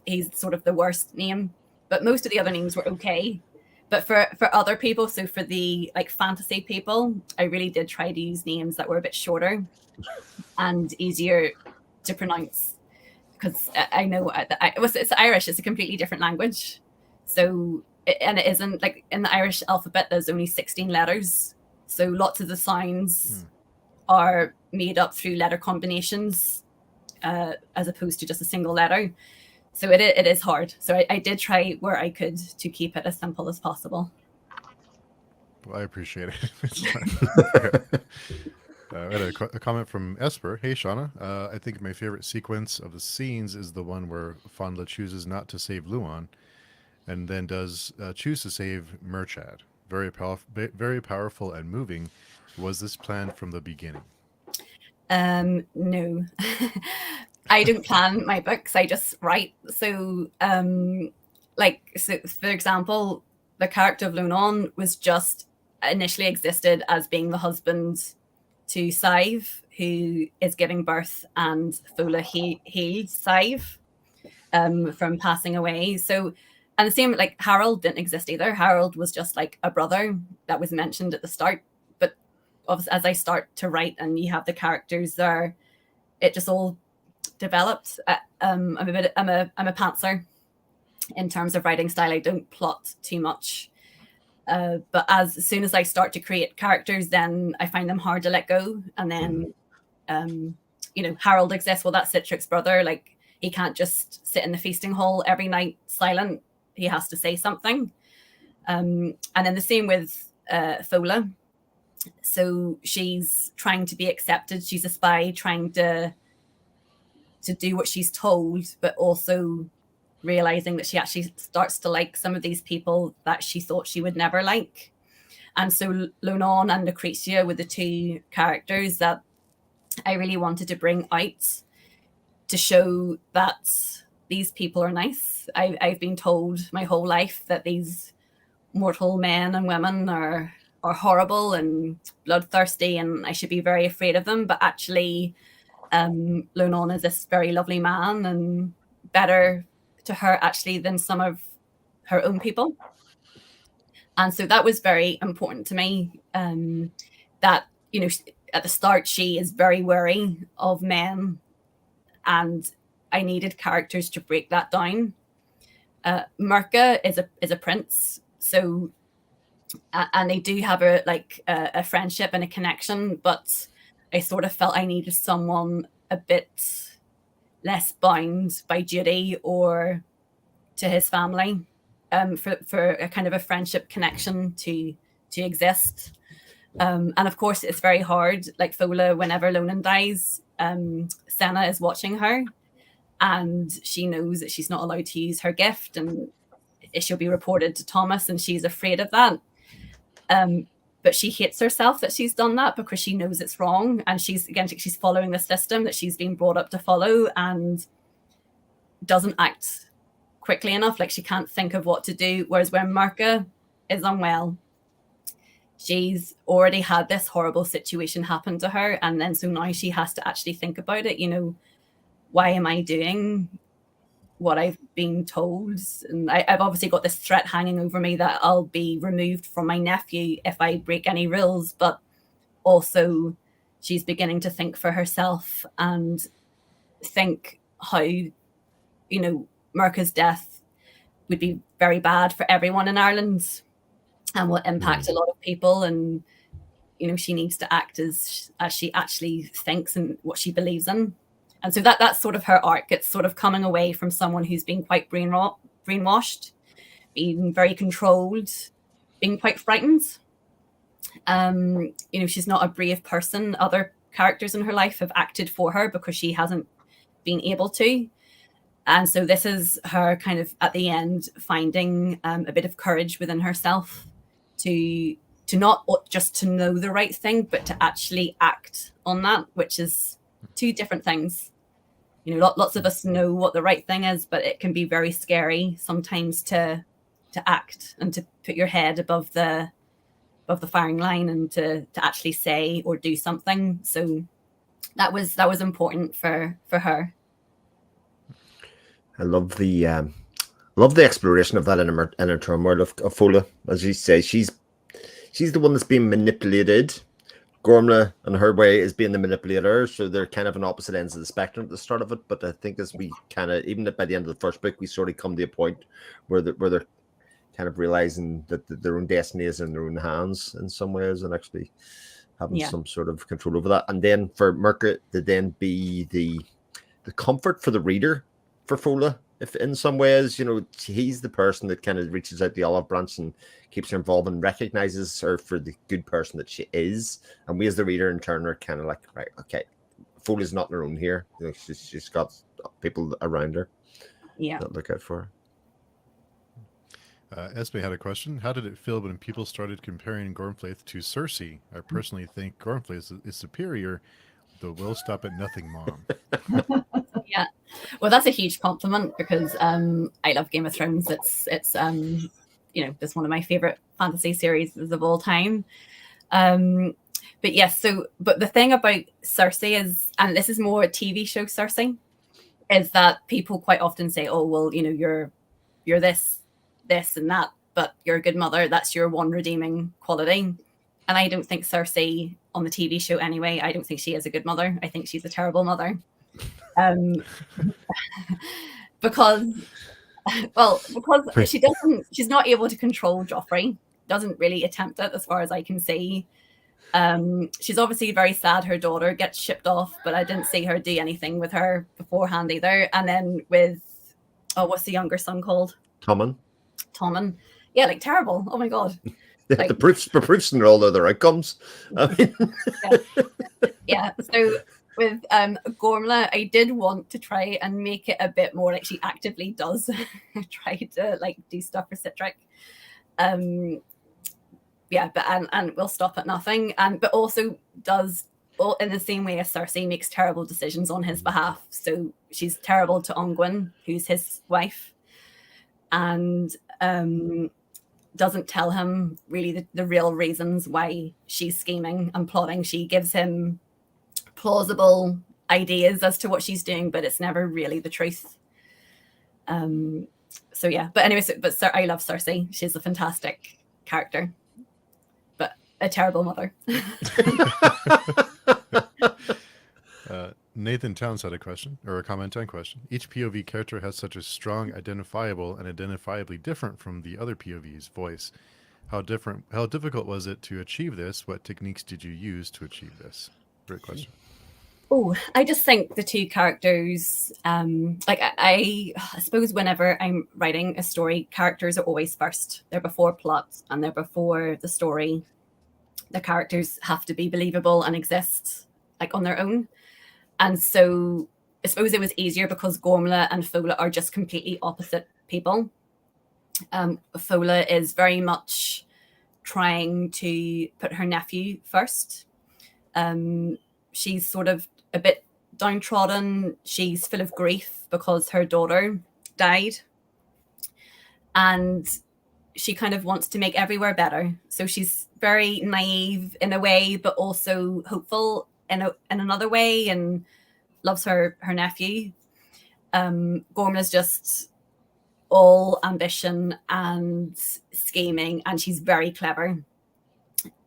He's sort of the worst name. But most of the other names were okay. But for other people, so for the like fantasy people, I really did try to use names that were a bit shorter and easier to pronounce, because I know it's Irish. It's a completely different language. So, and it isn't like in the Irish alphabet, there's only 16 letters. So lots of the sounds are made up through letter combinations as opposed to just a single letter. So it is hard. So I did try where I could to keep it as simple as possible. Well, I appreciate it. I had a comment from Esper. Hey, Shauna. I think my favorite sequence of the scenes is the one where Fandla chooses not to save Luan, and then does choose to save Murchad. Very powerful and moving. Was this planned from the beginning? No. I don't plan my books, I just write. So, so for example, the character of Lunan was just initially existed as being the husband to Sive, who is giving birth, and Fola healed Sive from passing away. So, and the same, like Harold didn't exist either. Harold was just like a brother that was mentioned at the start. But obviously, as I start to write and you have the characters there, it just all developed. I'm a pantser in terms of writing style. I don't plot too much, but as soon as I start to create characters, then I find them hard to let go. And then Harold exists. Well, that's Citrix's brother. Like, he can't just sit in the feasting hall every night silent. He has to say something. And then the same with Fola. So she's trying to be accepted. She's a spy trying to do what she's told, but also realizing that she actually starts to like some of these people that she thought she would never like. And so Lonon and Lucretia were the two characters that I really wanted to bring out to show that these people are nice. I've been told my whole life that these mortal men and women are horrible and bloodthirsty, and I should be very afraid of them. But actually, Lonon is this very lovely man, and better to her actually than some of her own people. And so that was very important to me. That, you know, at the start she is very wary of men, and I needed characters to break that down. Mirka is a prince, so and they do have a friendship and a connection, but I sort of felt I needed someone a bit less bound by duty or to his family, for a kind of a friendship connection to exist. And of course, it's very hard. Like Fola, whenever Lonan dies, Senna is watching her, and she knows that she's not allowed to use her gift, and she'll be reported to Thomas, and she's afraid of that. But she hates herself that she's done that because she knows it's wrong, and she's following the system that she's been brought up to follow, and doesn't act quickly enough. Like, she can't think of what to do. Whereas when Mirka is unwell, she's already had this horrible situation happen to her, and then so now she has to actually think about it. You know, why am I doing what I've been told? And I've obviously got this threat hanging over me that I'll be removed from my nephew if I break any rules, but also she's beginning to think for herself and think how, you know, Mirka's death would be very bad for everyone in Ireland and will impact a lot of people, and you know, she needs to act as she actually thinks and what she believes in. And so that's sort of her arc. It's sort of coming away from someone who's been quite brainwashed, being very controlled, being quite frightened. You know, she's not a brave person. Other characters in her life have acted for her because she hasn't been able to. And so this is her kind of at the end finding a bit of courage within herself to not just to know the right thing, but to actually act on that, which is two different things. You know, lots of us know what the right thing is, but it can be very scary sometimes to act and to put your head above the firing line and to actually say or do something. So that was important for her. I love the exploration of that inner turmoil of Fola. As you say, she's the one that's being manipulated. Gormla, in her way, is being the manipulator, so they're kind of on opposite ends of the spectrum at the start of it. But I think as we kind of, even by the end of the first book, we sort of come to a point where they're kind of realizing that their own destiny is in their own hands in some ways, and actually having some sort of control over that. And then for Mirka to then be the comfort for the reader for Fola, if in some ways, you know, he's the person that kind of reaches out the olive branch and keeps her involved and recognizes her for the good person that she is. And we as the reader in turn are kind of like, right, okay, Fola's not on her own here. You know, she's got people around her that look out for her. Espe had a question. How did it feel when people started comparing Gormflaith to Cersei? I personally think Gormflaith is superior, though we'll stop at nothing, Mom. Yeah, well, that's a huge compliment because I love Game of Thrones. It's you know, it's one of my favorite fantasy series of all time. But yes, but the thing about Cersei is, and this is more a TV show Cersei, is that people quite often say, oh, well, you know, you're this and that, but you're a good mother. That's your one redeeming quality. And I don't think Cersei on the TV show anyway, I don't think she is a good mother. I think she's a terrible mother. Because she's not able to control Joffrey, doesn't really attempt it as far as I can see. She's obviously very sad her daughter gets shipped off, but I didn't see her do anything with her beforehand either. And then with, what's the younger son called? Tommen. Tommen. Yeah, like terrible. Oh my God. Yeah, Like, the proofs and all other outcomes. I mean, yeah. So with Gormla, I did want to try and make it a bit more like she actively does try to like do stuff for Citric. Yeah, but and will stop at nothing. But also does all in the same way as Cersei makes terrible decisions on his behalf. So she's terrible to Ongwen, who's his wife, and doesn't tell him really the real reasons why she's scheming and plotting. She gives him plausible ideas as to what she's doing, but it's never really the truth. So yeah, but anyway, I love Cersei. She's a fantastic character, but a terrible mother. Nathan Towns had a question or a comment on question. Each POV character has such a strong, identifiable, and identifiably different from the other POV's voice. How difficult was it to achieve this? What techniques did you use to achieve this? Great question. Oh, I just think the two characters, like I suppose whenever I'm writing a story, characters are always first. They're before plot and they're before the story. The characters have to be believable and exist like on their own. And so I suppose it was easier because Gormla and Fola are just completely opposite people. Fola is very much trying to put her nephew first. She's sort of a bit downtrodden. She's full of grief because her daughter died. And she kind of wants to make everywhere better. So she's very naive in a way, but also hopeful in another way, and loves her nephew. Gormla's just all ambition and scheming, and she's very clever.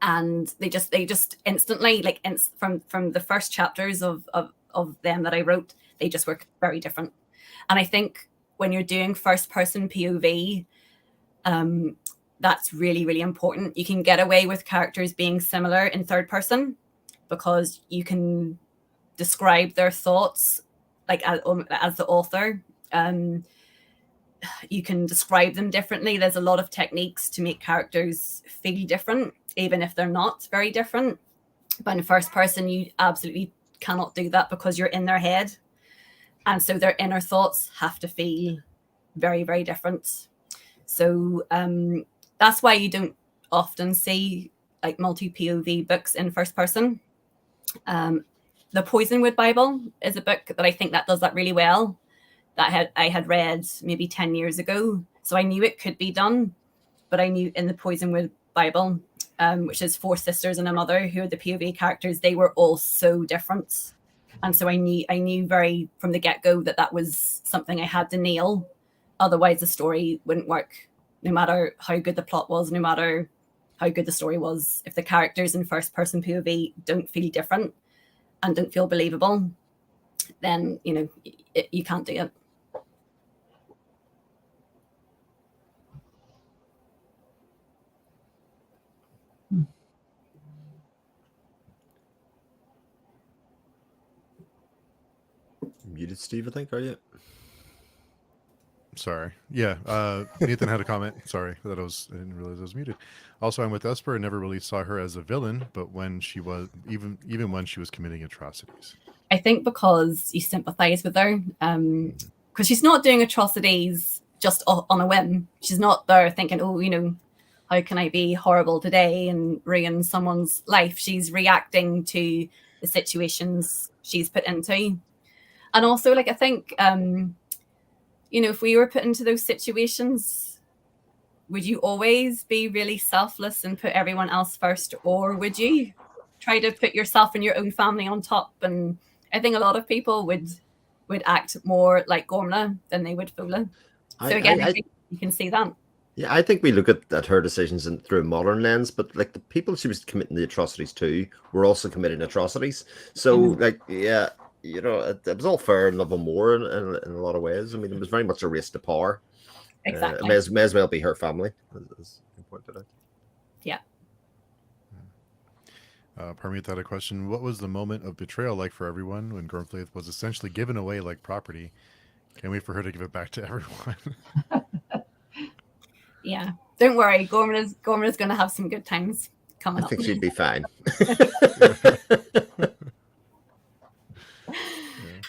And they just instantly, like from the first chapters of them that I wrote, they just work very different. And I think when you're doing first person POV, that's really, really important. You can get away with characters being similar in third person because you can describe their thoughts like as the author. You can describe them differently. There's a lot of techniques to make characters feel different, even if they're not very different. But in first person, you absolutely cannot do that because you're in their head. And so their inner thoughts have to feel very, very different. So that's why you don't often see like multi-POV books in first person. The Poisonwood Bible is a book that I think that does that really well. That I had read maybe 10 years ago. So I knew it could be done, but I knew in the Poisonwood Bible, which is 4 sisters and a mother who are the POV characters, they were all so different. And so I knew very from the get-go that was something I had to nail. Otherwise the story wouldn't work, no matter how good the plot was, no matter how good the story was. If the characters in first person POV don't feel different and don't feel believable, then, you know, you can't do it. Muted, Steve, I think, are you? Sorry. Yeah. Nathan had a comment. Sorry that I didn't realize I was muted. Also, I'm with Esper and never really saw her as a villain, but when she was even when she was committing atrocities. I think because you sympathize with her, because she's not doing atrocities just on a whim. She's not there thinking, oh, you know, how can I be horrible today and ruin someone's life? She's reacting to the situations she's put into. And also, like, I think, you know, if we were put into those situations, would you always be really selfless and put everyone else first? Or would you try to put yourself and your own family on top? And I think a lot of people would act more like Gormla than they would Fola. So again, I think you can see that. Yeah, I think we look at her decisions through a modern lens, but like the people she was committing the atrocities to were also committing atrocities. So like, yeah, you know, it was all fair and love and war in a lot of ways. I mean, it was very much a race to power. Exactly. It may as well be her family, as you pointed out. Yeah. Parmeet had a question. What was the moment of betrayal like for everyone when Gormflaith was essentially given away like property? Can't wait for her to give it back to everyone. Yeah, don't worry. Gorman is going to have some good times coming I up. think she'd be fine.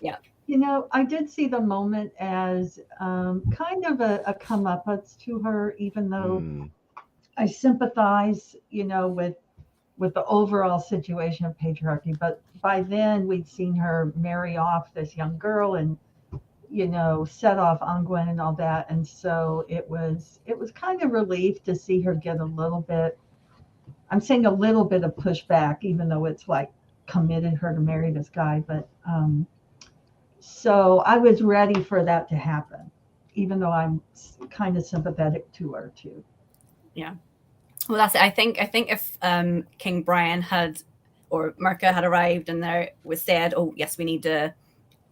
Yeah. You know, I did see the moment as kind of a comeuppance to her, even though Mm. I sympathize, with the overall situation of patriarchy. But by then, we'd seen her marry off this young girl and set off Angwen and all that, and so it was kind of relief to see her get a little bit. I'm saying a little bit of pushback, even though it's like committed her to marry this guy, but. So I was ready for that to happen, even though I'm kind of sympathetic to her too. Yeah. Well, that's it. I think if King Brian had or Mirka had arrived and there was said, "Oh yes, we need to,"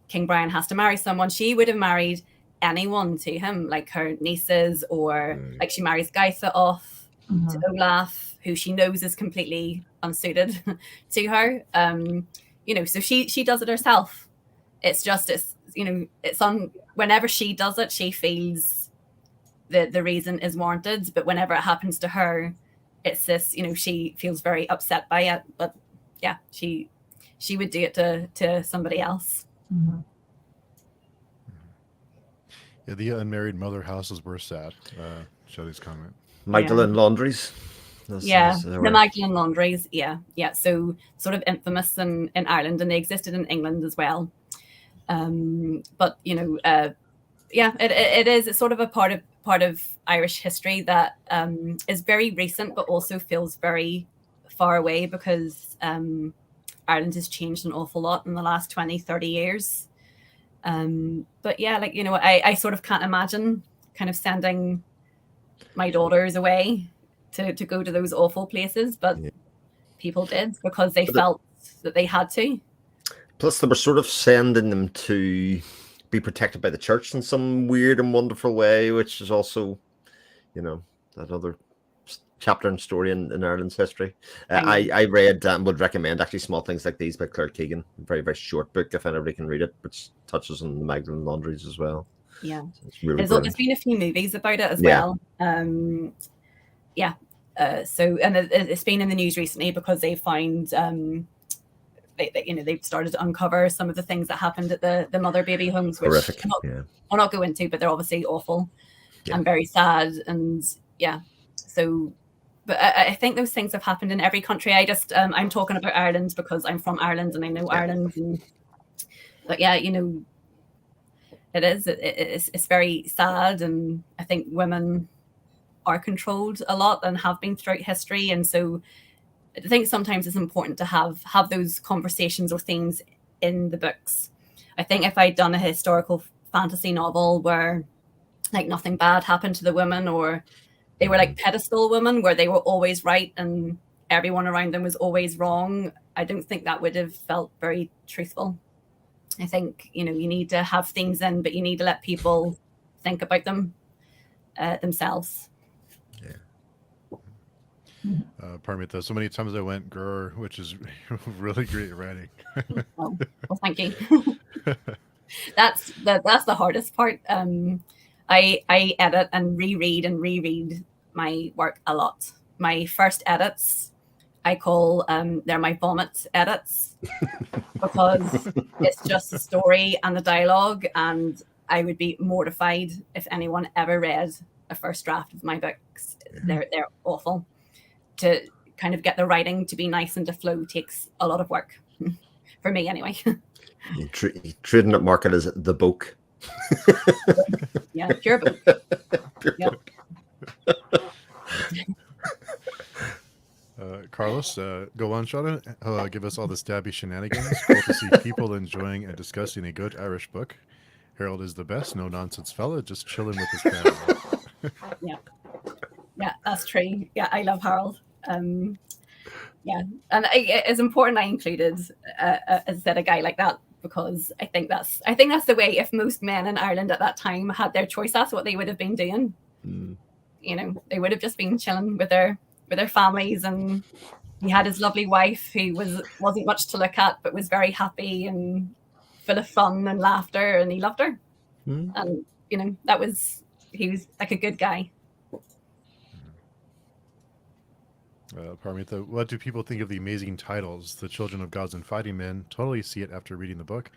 King Brian has to marry someone, she would have married anyone to him, like her nieces, or like she marries Gaitha off to Olaf, who she knows is completely unsuited to her. So she does it herself. It's on whenever she does it, she feels the reason is warranted, but whenever it happens to her, it's this, she feels very upset by it. But yeah, she would do it to somebody else. Mm-hmm. Yeah, the unmarried mother houses were sad. Shelley's comment. Magdalene Laundries. The Magdalene Laundries. Yeah. So sort of infamous in Ireland, and they existed in England as well. But it is. It's sort of a part of Irish history that is very recent, but also feels very far away because Ireland has changed an awful lot in the last 20, 30 years. But yeah, I sort of can't imagine kind of sending my daughters away to go to those awful places, but people did because they felt that they had to. Plus, they were sort of sending them to be protected by the church in some weird and wonderful way, which is also, that other chapter and story in Ireland's history. I read and would recommend actually Small Things Like These by Claire Keegan. A very, very short book if anybody can read it, which touches on the Magdalene Laundries as well. Yeah. So it's really there's been a few movies about it as well. It's been in the news recently because they found they've started to uncover some of the things that happened at the mother baby homes, which horrific. I'll not go into, but they're obviously awful and very sad. And but I think those things have happened in every country. I'm talking about Ireland because I'm from Ireland and I know Ireland. But it's very sad, and I think women are controlled a lot and have been throughout history, and so I think sometimes it's important to have those conversations or themes in the books. I think if I'd done a historical fantasy novel where like nothing bad happened to the women, or they were like pedestal women where they were always right and everyone around them was always wrong, I don't think that would have felt very truthful. I think, you need to have things in, but you need to let people think about them themselves. Parmita, so many times I went grr, which is really great writing. Well, thank you. That's the hardest part. I edit and reread my work a lot. My first edits, I call they're my vomit edits because it's just the story and the dialogue, and I would be mortified if anyone ever read a first draft of my books. They're awful. To kind of get the writing to be nice and to flow takes a lot of work for me anyway. You trading at market as the book. Yeah, pure book. Book. Carlos, go on, Shauna. Give us all the stabby shenanigans. Cool to see people enjoying and discussing a good Irish book. Harold is the best, no nonsense fella, just chilling with his family. Yeah, that's true. Yeah, I love Harold. And it's important I included, as I said, a guy like that because I think that's the way. If most men in Ireland at that time had their choice, that's what they would have been doing. They would have just been chilling with their families and he had his lovely wife who wasn't much to look at, but was very happy and full of fun and laughter, and he loved her. Hmm. And he was like a good guy. Parmitha, what do people think of the amazing titles, The Children of Gods and Fighting Men? Totally see it after reading the book.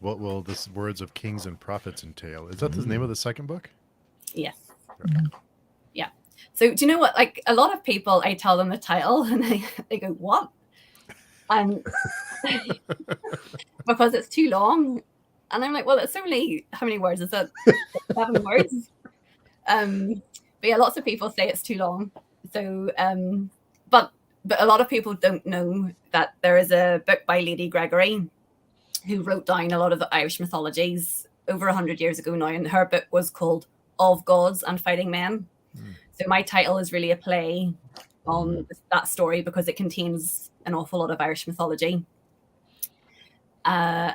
What will this Words of Kings and Prophets entail? Is that the name of the second book? Yes. Yeah. So do you know what? Like a lot of people, I tell them the title and they go, what? And because it's too long. And I'm like, well, it's only, how many words is it? 7 words. But yeah, lots of people say it's too long. So, but a lot of people don't know that there is a book by Lady Gregory who wrote down a lot of the Irish mythologies over 100 years ago now. And her book was called Of Gods and Fighting Men. So my title is really a play on that story because it contains an awful lot of Irish mythology. Yeah,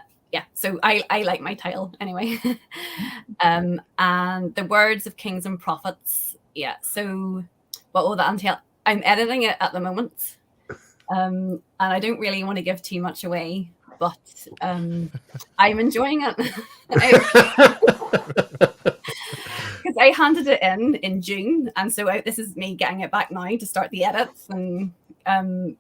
so I like my title anyway. And the Words of Kings and Prophets. Yeah, so what will that entail? I'm editing it at the moment. And I don't really want to give too much away, but I'm enjoying it. Because I handed it in June, and so this is me getting it back now to start the edits, and I'm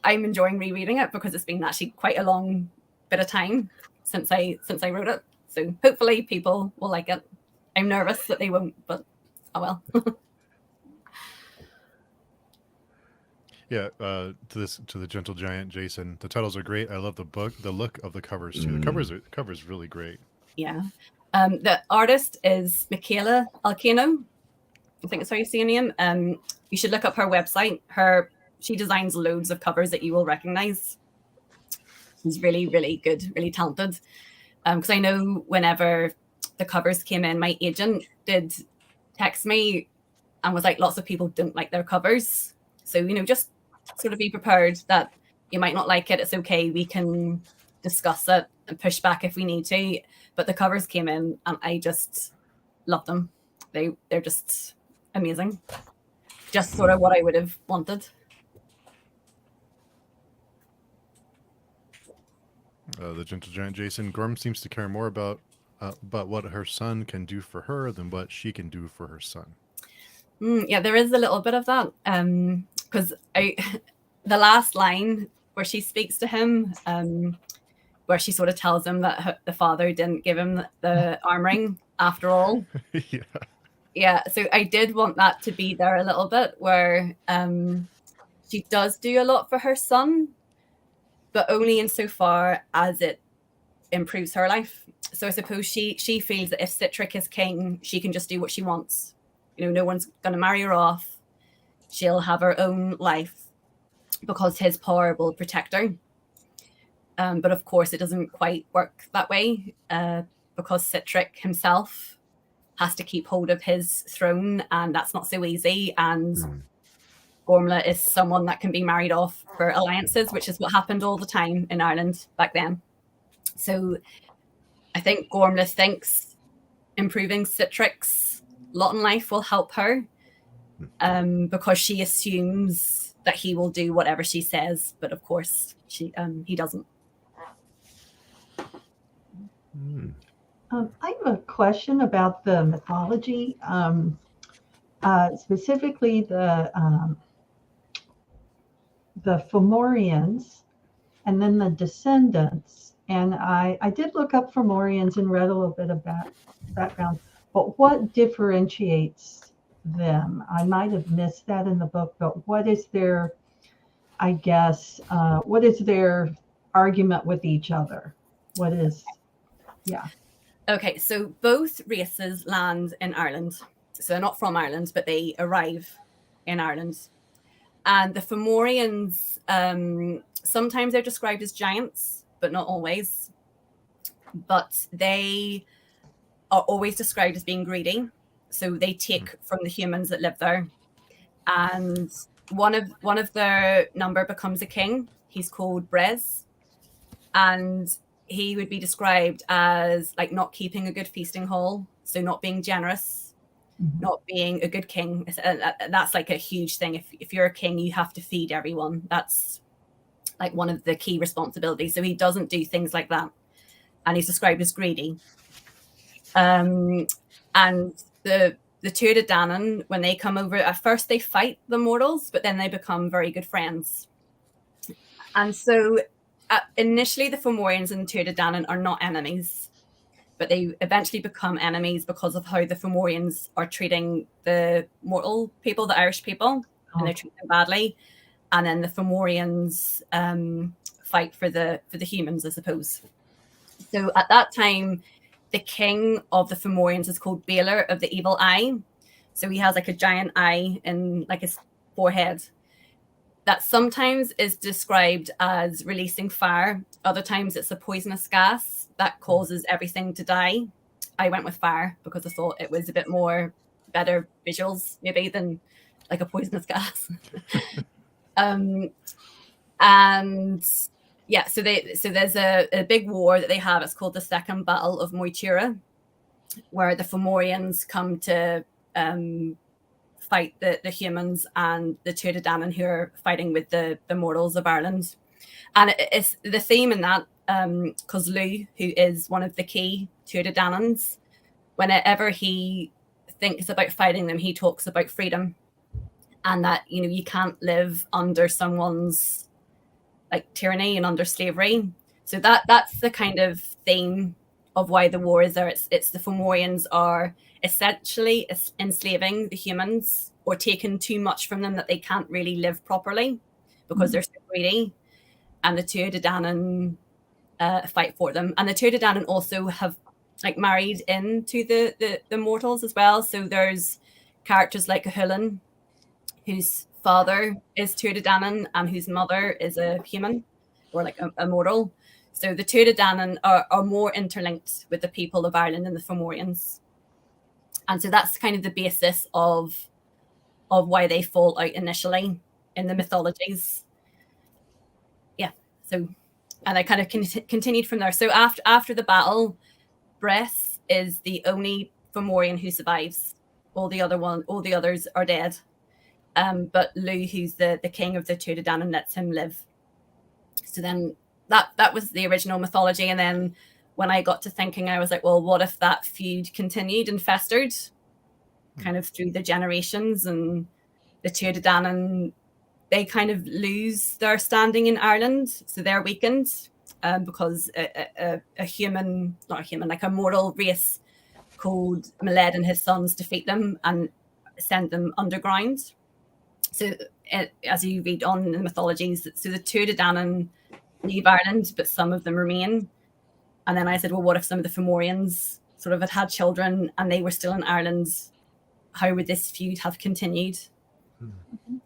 enjoying rereading it because it's been actually quite a long bit of time since I wrote it. So hopefully people will like it. I'm nervous that they won't, but oh well. Yeah, to the Gentle Giant, Jason. The titles are great. I love the book, the look of the covers too. The cover's really great. Yeah. The artist is Michaela Alcano. I think that's how you say her name. You should look up her website. She designs loads of covers that you will recognize. She's really, really good, really talented. Because I know whenever the covers came in, my agent did text me and was like, lots of people don't like their covers. So, just sort of be prepared that you might not like it. It's okay. We can discuss it and push back if we need to. But the covers came in and I just love them. They're just amazing. Just sort of what I would have wanted. The Gentle Giant, Jason. Gorm seems to care more about what her son can do for her than what she can do for her son. Yeah, there is a little bit of that. Because the last line where she speaks to him, where she sort of tells him that the father didn't give him the arm ring after all. Yeah. Yeah, so I did want that to be there a little bit, where she does do a lot for her son, but only insofar as it improves her life. So I suppose she feels that if Citric is king, she can just do what she wants. No one's going to marry her off. She'll have her own life because his power will protect her. But of course, it doesn't quite work that way because Citric himself has to keep hold of his throne, and that's not so easy. And Gormla is someone that can be married off for alliances, which is what happened all the time in Ireland back then. So I think Gormla thinks improving Citric's lot in life will help her because she assumes that he will do whatever she says, but of course he doesn't. I have a question about the mythology, specifically the Fomorians and then the descendants. And I did look up Fomorians and read a little bit of background, but what differentiates them? I might have missed that in the book, but what is their, what is their argument with each other? What is, yeah. Okay, so both races land in Ireland. So they're not from Ireland, but they arrive in Ireland. And the Fomorians, sometimes they're described as giants, but not always. But they are always described as being greedy. So they take from the humans that live there. And one of their number becomes a king. He's called Brez. And he would be described as like not keeping a good feasting hall, so not being generous. not being a good king. That's like a huge thing. If you're a king, you have to feed everyone. That's like one of the key responsibilities. So he doesn't do things like that. And he's described as greedy. And the Tuatha Dé Danann, when they come over, at first they fight the mortals, but then they become very good friends. And so initially the Fomorians and the Tuatha Dé Danann are not enemies, but they eventually become enemies because of how the Fomorians are treating the mortal people, the Irish people, and they treat them badly. And then the Fomorians fight for the humans, I suppose. So at that time, the king of the Fomorians is called Baelor of the Evil Eye. So he has like a giant eye in like his forehead that sometimes is described as releasing fire. Other times it's a poisonous gas that causes everything to die. I went with fire because I thought it was a bit more better visuals maybe than like a poisonous gas. And yeah, so there's a big war that they have. It's called the Second Battle of Moytura, where the Fomorians come to fight the humans and the Tuatha Dé Danann, who are fighting with the mortals of Ireland. And it's the theme in that, because Lugh, who is one of the key Tuatha Dé Dananns, whenever he thinks about fighting them, he talks about freedom, and that, you know, you can't live under someone's like tyranny and under slavery. So that's the kind of theme of why the war is there. It's the Fomorians are essentially enslaving the humans, or taking too much from them that they can't really live properly because they're so greedy. And the Tuatha Dé Danann fight for them. And the Tuatha Dé Danann also have like married into the mortals as well. So there's characters like Harlan, whose father is Tuatha Dé Danann and whose mother is a human, or like a mortal. So the Tuatha Dé Danann are more interlinked with the people of Ireland than the Fomorians. And so that's kind of the basis of why they fall out initially in the mythologies. Yeah. So, and I kind of continued from there. So after the battle, Bress is the only Fomorian who survives. All the others are dead. But Lugh, who's the king of the Tuatha Dé Danann, lets him live. So then that was the original mythology. And then when I got to thinking, I was like, well, what if that feud continued and festered kind of through the generations, and the Tuatha Dé Danann, they kind of lose their standing in Ireland. So they're weakened because a mortal race called Maled and his sons defeat them and send them underground. So as you read on in the mythologies, so the Tuatha Dé Danann leave Ireland, but some of them remain. And then I said, well, what if some of the Fomorians sort of had children and they were still in Ireland? How would this feud have continued?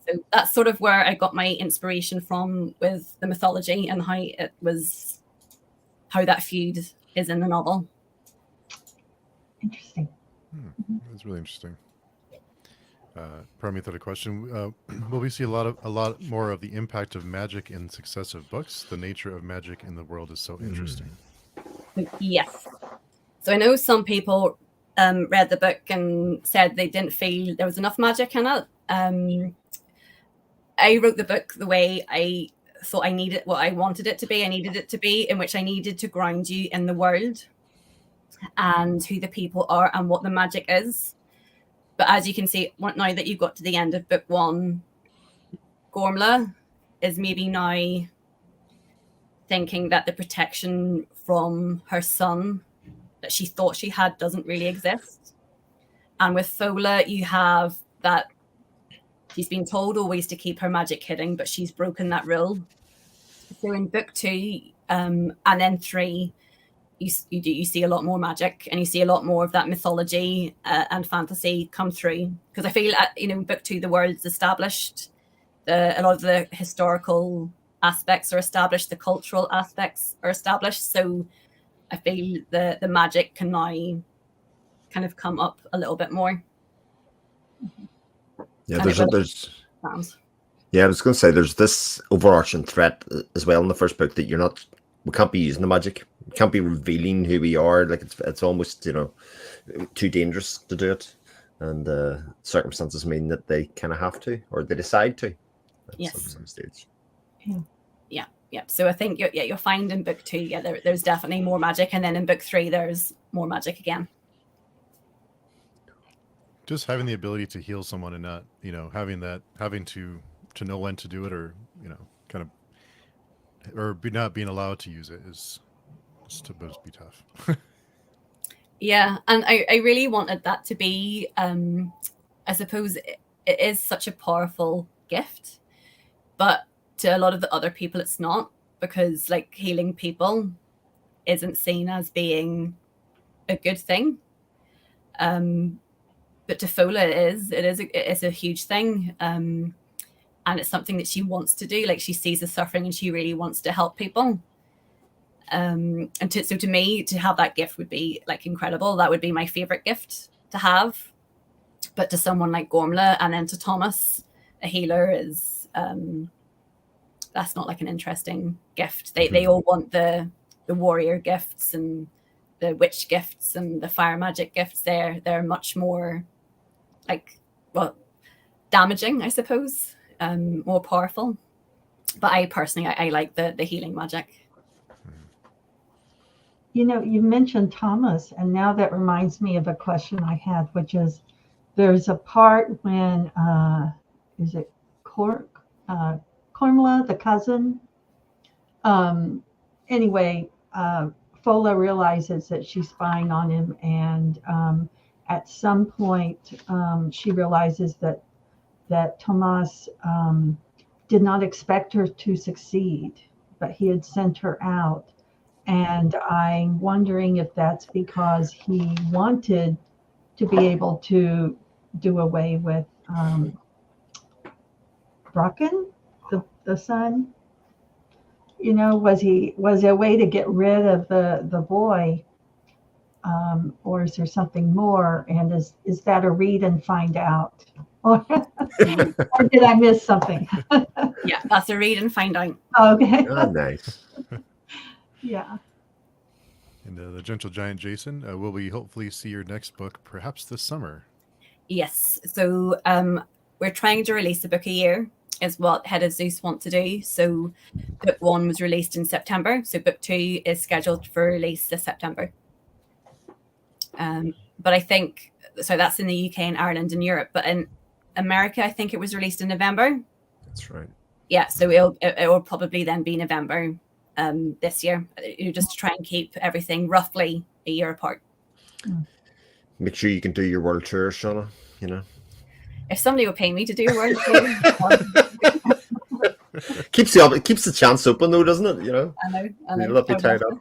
So that's sort of where I got my inspiration from with the mythology, and how that feud is in the novel. Interesting. That's really interesting. Pardon me for the question. Will we see a lot more of the impact of magic in successive books? The nature of magic in the world is so interesting. Yes. So I know some people read the book and said they didn't feel there was enough magic in it. I wrote the book the way I thought I needed, what I wanted it to be. I needed it to be, in which I needed to ground you in the world and who the people are and what the magic is. But as you can see, now that you've got to the end of book one, Gormla is maybe now thinking that the protection from her son that she thought she had doesn't really exist. And with Fola, you have that she's been told always to keep her magic hidden, but she's broken that rule. So in book two and then three, you see a lot more magic, and you see a lot more of that mythology and fantasy come through. Because I feel, in book two, the world's established, a lot of the historical aspects are established, the cultural aspects are established. So I feel the magic can now kind of come up a little bit more. Yeah, I was going to say there's this overarching threat as well in the first book that we can't be using the magic. We can't be revealing who we are. Like it's almost, too dangerous to do it. and circumstances mean that they kind of have to, or they decide to at Yes. some stage. Yeah. So I think you'll find in book 2, there's definitely more magic, and then in book 3 there's more magic again. Just having the ability to heal someone and not, having to know when to do it, or kind of, or not being allowed to use it is supposed to be tough. Yeah, and I really wanted that to be, I suppose it is such a powerful gift, but to a lot of the other people it's not, because like healing people isn't seen as being a good thing. But to Fola it's a huge thing. And it's something that she wants to do. Like, she sees the suffering and she really wants to help people. And so to me, to have that gift would be like incredible. That would be my favorite gift to have. But to someone like Gormla and then to Thomas, a healer is that's not like an interesting gift. They all want the warrior gifts and the witch gifts and the fire magic gifts. They're much more like, well, damaging, I suppose, more powerful. But I personally, I like the healing magic. You mentioned Thomas, and now that reminds me of a question I had, which is, there's a part when, is it Cormla, the cousin? Anyway, Fola realizes that she's spying on him, and at some point, she realizes that Thomas did not expect her to succeed, but he had sent her out. And I'm wondering if that's because he wanted to be able to do away with Bracken, the son. Was it a way to get rid of the boy, or is there something more? And is that a read and find out, or did I miss something? Yeah, that's a read and find out. Okay. Oh, nice. Yeah. And the Gentle Giant Jason, will we hopefully see your next book perhaps this summer? Yes. So we're trying to release a book a year, is what Head of Zeus want to do. So book 1 was released in September. So book 2 is scheduled for release this September. But I think, so that's in the UK and Ireland and Europe. But in America, I think it was released in November. That's right. Yeah. So it will probably then be November this year, just to try and keep everything roughly a year apart. Make sure you can do your world tour, Shauna. If somebody would pay me to do a world tour, keeps the chance open, though, doesn't it? I know. You'll not be tied up.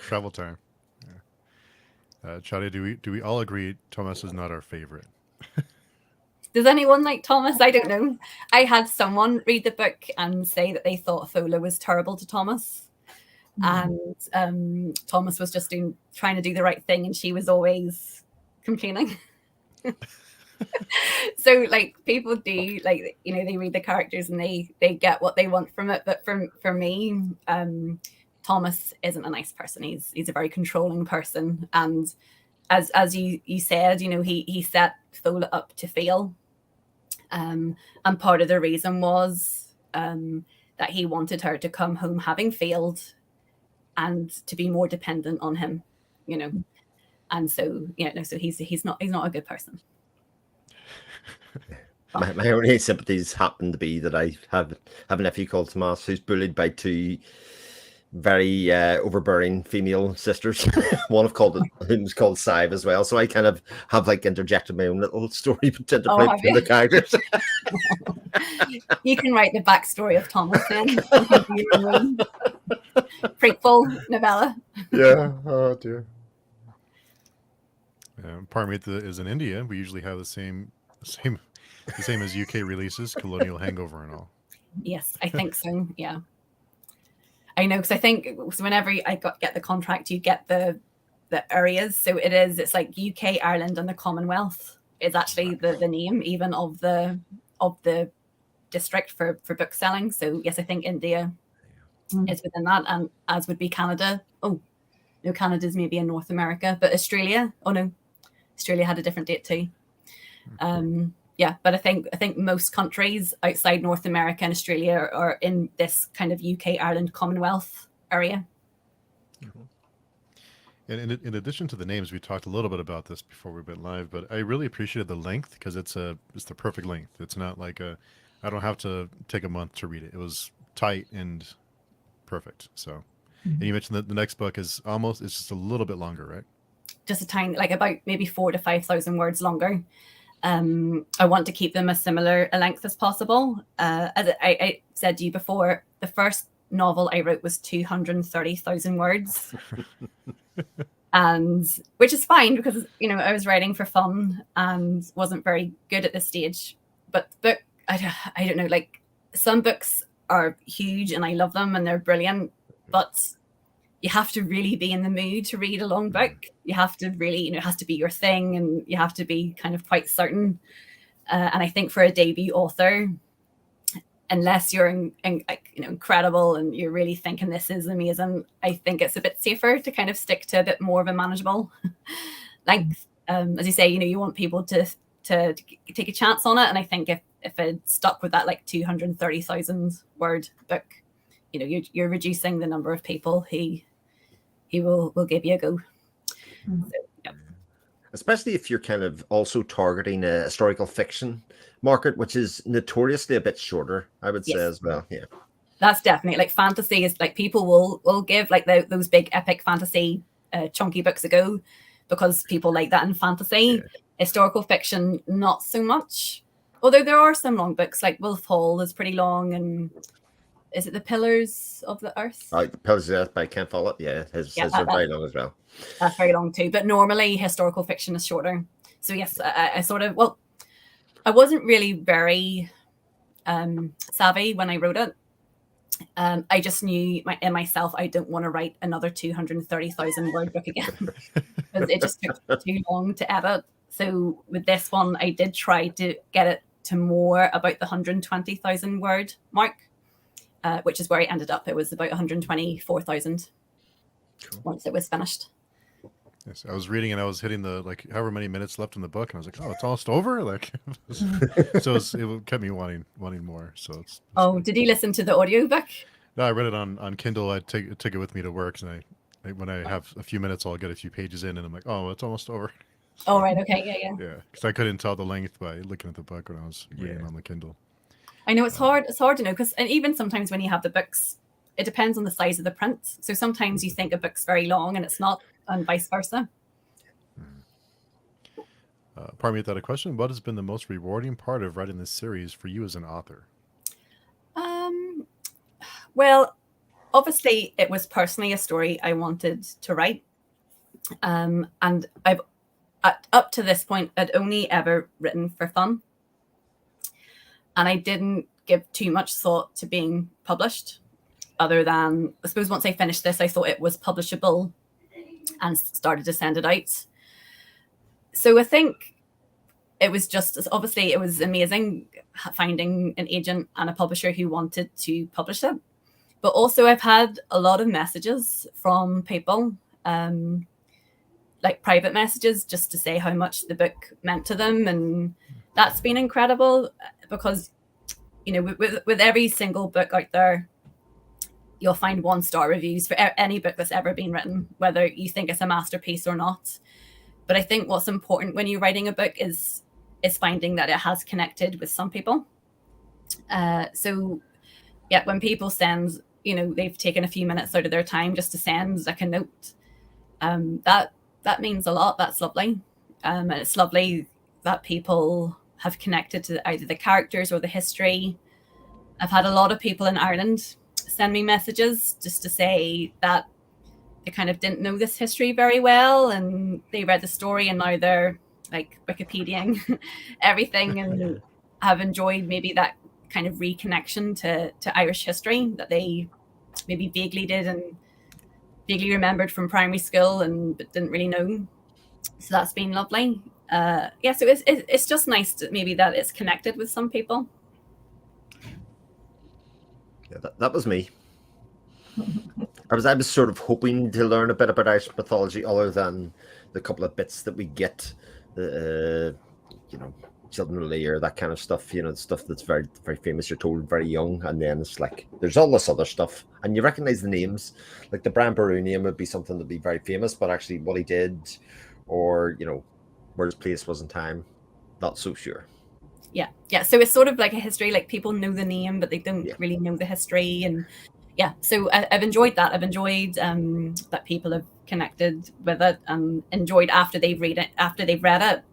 Travel time. Yeah. Chadi, do we all agree Thomas is not our favorite? Does anyone like Thomas? I don't know. I had someone read the book and say that they thought Fola was terrible to Thomas. And Thomas was just trying to do the right thing, and she was always complaining. So like, people do, like, they read the characters and they get what they want from it. But for me, Thomas isn't a nice person. He's a very controlling person, and as you said, he set Fola up to fail. And part of the reason was that he wanted her to come home having failed and to be more dependent on him, and so so he's not a good person. My only sympathies happen to be that I have a nephew called Tomas who's bullied by 2 very overbearing female sisters. One who's called Sive as well. So I kind of have like interjected my own little story to interpret the characters. You can write the backstory of Thomas then. Prequel novella. Yeah. Oh dear. Parmita is in India. We usually have the same as UK releases, Colonial Hangover and all. Yes, I think so. Yeah. I know, because I think whenever I get the contract, you get the areas. So it's like UK, Ireland, and the Commonwealth is actually the name even of the district for book selling. So yes, I think India is within that, and as would be Canada. Oh no, Canada's maybe in North America, but Australia. Oh no, Australia had a different date too. Yeah, but I think most countries outside North America and Australia are in this kind of UK, Ireland, Commonwealth area. And in addition to the names, we talked a little bit about this before we went live, but I really appreciated the length because it's the perfect length. It's not like I don't have to take a month to read it. It was tight and perfect. So, and you mentioned that the next book is it's just a little bit longer, right? Just a tiny, like about maybe 4,000 to 5,000 words longer. I want to keep them as similar a length as possible. As I said to you before, the first novel I wrote was 230,000 words. And which is fine because, you know, I was writing for fun and wasn't very good at this stage. But the book, I don't know, like some books are huge and I love them and they're brilliant, but you have to really be in the mood to read a long book. You have to really, you know, it has to be your thing and you have to be kind of quite certain. And I think for a debut author, unless you're incredible and you're really thinking this is amazing, I think it's a bit safer to kind of stick to a bit more of a manageable length. As you say, you know, you want people to take a chance on it. And I think if it stuck with that like 230,000 word book, you know, you're reducing the number of people he will give you a go. So, yeah. Especially if you're kind of also targeting a historical fiction market, which is notoriously a bit shorter, I would say as well. Yeah, that's definitely like fantasy is like people will give like those big epic fantasy chunky books a go because people like that in fantasy. Yeah. Historical fiction, not so much. Although there are some long books, like Wolf Hall is pretty long, and is it The Pillars of the Earth? The Pillars of the Earth by Ken Follett. Yeah, his are very long as well. That's very long too. But normally historical fiction is shorter. So yes, I sort of, well, I wasn't really very savvy when I wrote it. I just knew in myself I don't want to write another 230,000 word book again because it just took too long to edit. So with this one, I did try to get it to more about the 120,000 word mark, which is where I ended up. It was about 124,000 once it was finished. Yes, I was reading and I was hitting the like however many minutes left in the book, and I was like, "Oh, it's almost over!" Like, so it kept me wanting more. So it's did you listen to the audiobook? No, I read it on Kindle. I took it with me to work, and I when I have a few minutes, I'll get a few pages in, and I'm like, "Oh, it's almost over." So, right. Okay. Yeah. Yeah, because I couldn't tell the length by looking at the book when I was reading on the Kindle. I know it's hard. It's hard to know because, and even sometimes when you have the books, it depends on the size of the print. So sometimes you think a book's very long and it's not, and vice versa. Pardon me without a question. What has been the most rewarding part of writing this series for you as an author? Well, obviously it was personally a story I wanted to write. And I've, up to this point, I'd only ever written for fun. And I didn't give too much thought to being published, other than, I suppose once I finished this, I thought it was publishable and started to send it out. So I think it was just, obviously it was amazing finding an agent and a publisher who wanted to publish it. But also I've had a lot of messages from people, like private messages, just to say how much the book meant to them. And that's been incredible because, you know, with every single book out there, you'll find 1-star reviews for any book that's ever been written, whether you think it's a masterpiece or not. But I think what's important when you're writing a book is finding that it has connected with some people. So yeah, when people send, you know, they've taken a few minutes out of their time just to send like a note, that means a lot. That's lovely. And it's lovely that people have connected to either the characters or the history. I've had a lot of people in Ireland send me messages just to say that they kind of didn't know this history very well and they read the story and now they're like Wikipediaing everything and have enjoyed maybe that kind of reconnection to Irish history that they maybe vaguely did and vaguely remembered from primary school and but didn't really know. So that's been lovely. So it's just nice to, maybe that it's connected with some people. Yeah, that was me. I was sort of hoping to learn a bit about Irish mythology other than the couple of bits that we get you know, Children of the Air, that kind of stuff, you know, stuff that's very, very famous. You're told very young, and then it's like there's all this other stuff, and you recognize the names. Like the Bran Baru name would be something that'd be very famous, but actually what he did, or you know, where his place was in time, not so sure. Yeah. So it's sort of like a history. Like people know the name, but they don't Yeah. really know the history. And yeah, so I've enjoyed that. I've enjoyed that people have connected with it, and enjoyed after they've read it. After they've read it,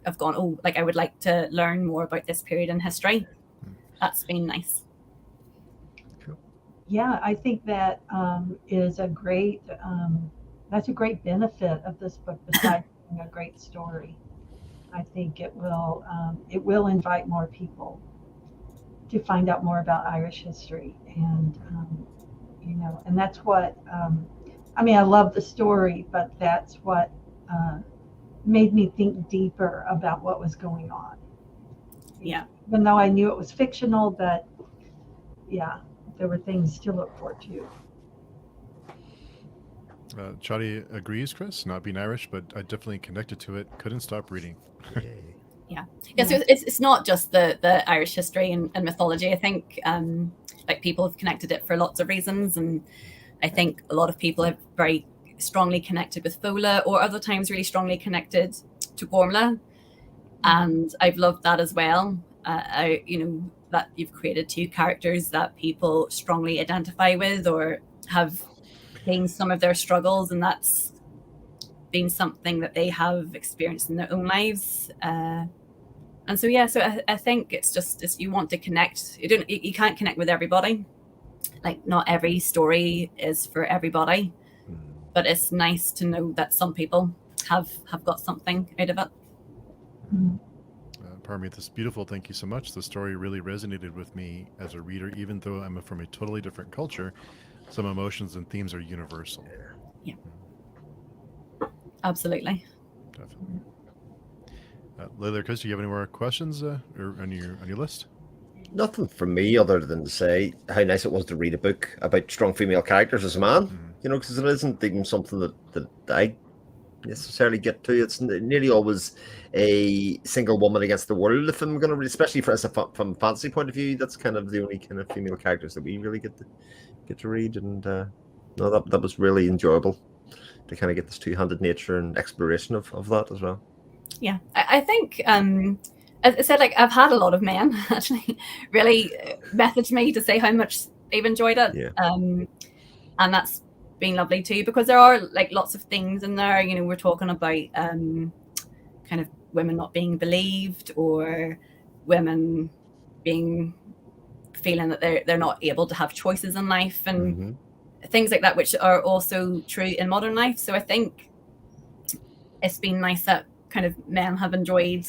I've gone, oh, like I would like to learn more about this period in history. That's been nice. Yeah, I think that is a great. That's a great benefit of this book, besides being a great story. I think it will invite more people to find out more about Irish history, and you know, and that's what. I mean, I love the story, but that's what made me think deeper about what was going on. Yeah. Even though I knew it was fictional, but yeah, there were things to look for too. Chadi agrees, Chris, not being Irish, but I definitely connected to it. Couldn't stop reading. Yeah. So it's not just the Irish history and mythology. I think like people have connected it for lots of reasons, and I think a lot of people have very strongly connected with Fola, or other times really strongly connected to Gormla, and I've loved that as well. You know, that you've created two characters that people strongly identify with or have seen some of their struggles, and that's been something that they have experienced in their own lives. And so yeah, so I think it's just you want to connect. You can't connect with everybody. Like not every story is for everybody, but it's nice to know that some people have got something out of it. Parmeet, this is beautiful. Thank you so much. The story really resonated with me as a reader, even though I'm from a totally different culture. Some emotions and themes are universal. Yeah, absolutely. Definitely. Layla, Chris, do you have any more questions or on your list? Nothing from me other than to say how nice it was to read a book about strong female characters as a man. You know, because it isn't even something that I necessarily get to. It's nearly always a single woman against the world. If I'm going to read, especially from a fantasy point of view, that's kind of the only kind of female characters that we really get to read. And no, that was really enjoyable to kind of get this two-handed nature and exploration of that as well. Yeah, I think as I said, like I've had a lot of men actually really message me to say how much they've enjoyed it. Yeah. And that's been lovely too, because there are like lots of things in there. You know, we're talking about kind of women not being believed, or women feeling that they're not able to have choices in life, and things like that, which are also true in modern life. So I think it's been nice that kind of men have enjoyed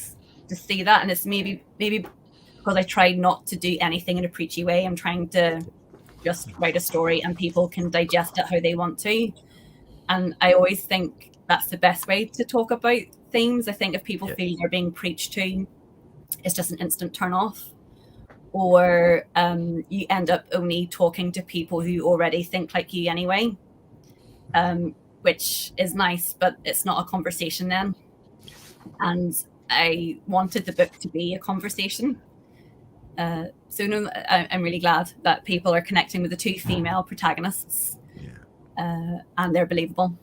to see that, and it's maybe because I tried not to do anything in a preachy way. I'm trying to just write a story and people can digest it how they want to, and I always think that's the best way to talk about themes. I think if people feel they're being preached to, it's just an instant turn off, or you end up only talking to people who already think like you anyway, which is nice, but it's not a conversation then. And I wanted the book to be a conversation. So no, I'm really glad that people are connecting with the two female protagonists, and they're believable.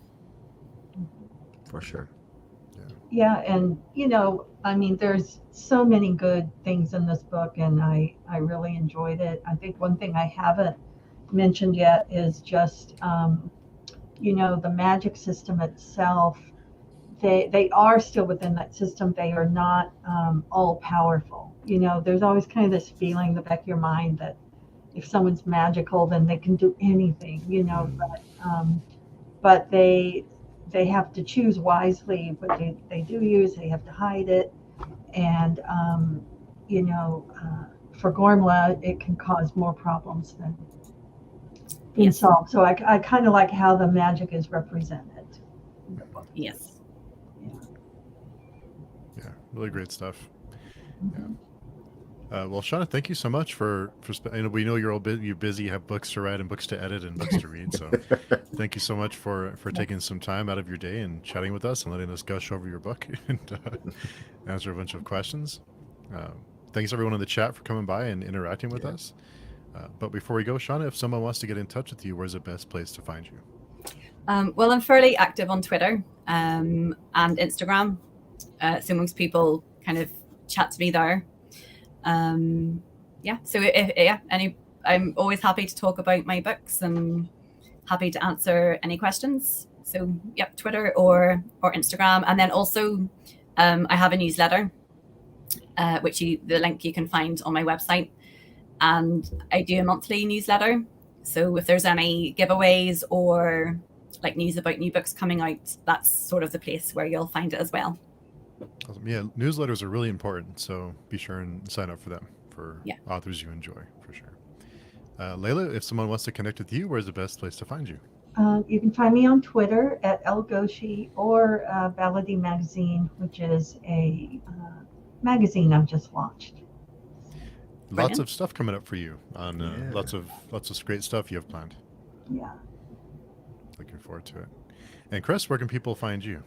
For sure. Yeah, and you know, I mean, there's so many good things in this book, and I really enjoyed it. I think one thing I haven't mentioned yet is just, you know, the magic system itself. They are still within that system. They are not all powerful. You know, there's always kind of this feeling in the back of your mind that if someone's magical, then they can do anything. You know, but they have to choose wisely what they do use. They have to hide it, and you know, for Gormla, it can cause more problems than being solved. So I kind of like how the magic is represented in the book. Yes. Yeah, really great stuff. Well, Shauna, thank you so much for we know you're all you're busy, you have books to write and books to edit and books to read. So thank you so much for taking some time out of your day and chatting with us and letting us gush over your book and answer a bunch of questions. Thanks everyone in the chat for coming by and interacting with us. But before we go, Shauna, if someone wants to get in touch with you, where's the best place to find you? Well, I'm fairly active on Twitter and Instagram. So most people kind of chat to me there. So I'm always happy to talk about my books and happy to answer any questions. So Twitter or Instagram. And then also I have a newsletter, which the link you can find on my website. And I do a monthly newsletter. So if there's any giveaways or like news about new books coming out, that's sort of the place where you'll find it as well. Awesome. Yeah, newsletters are really important, so be sure and sign up for them for authors you enjoy, for sure. Layla, if someone wants to connect with you, where's the best place to find you? You can find me on Twitter at elgoshi or Ballady Magazine, which is a magazine I've just launched. Lots of stuff coming up for you on lots of great stuff you have planned. Yeah. Looking forward to it. And Chris, where can people find you?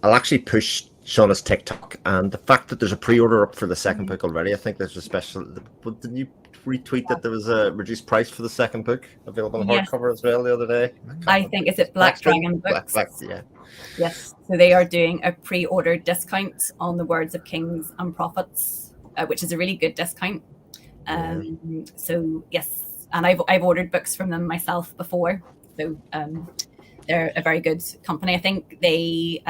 I'll actually push Shauna's TikTok, and the fact that there's a pre-order up for the second book already. I think there's a special. Didn't you retweet that there was a reduced price for the second book available on hardcover as well the other day? I think is it Black Dragon Books. Black, yeah. Yes. So they are doing a pre-order discount on the Words of Kings and Prophets, which is a really good discount. So yes, and I've ordered books from them myself before. So they're a very good company. I think they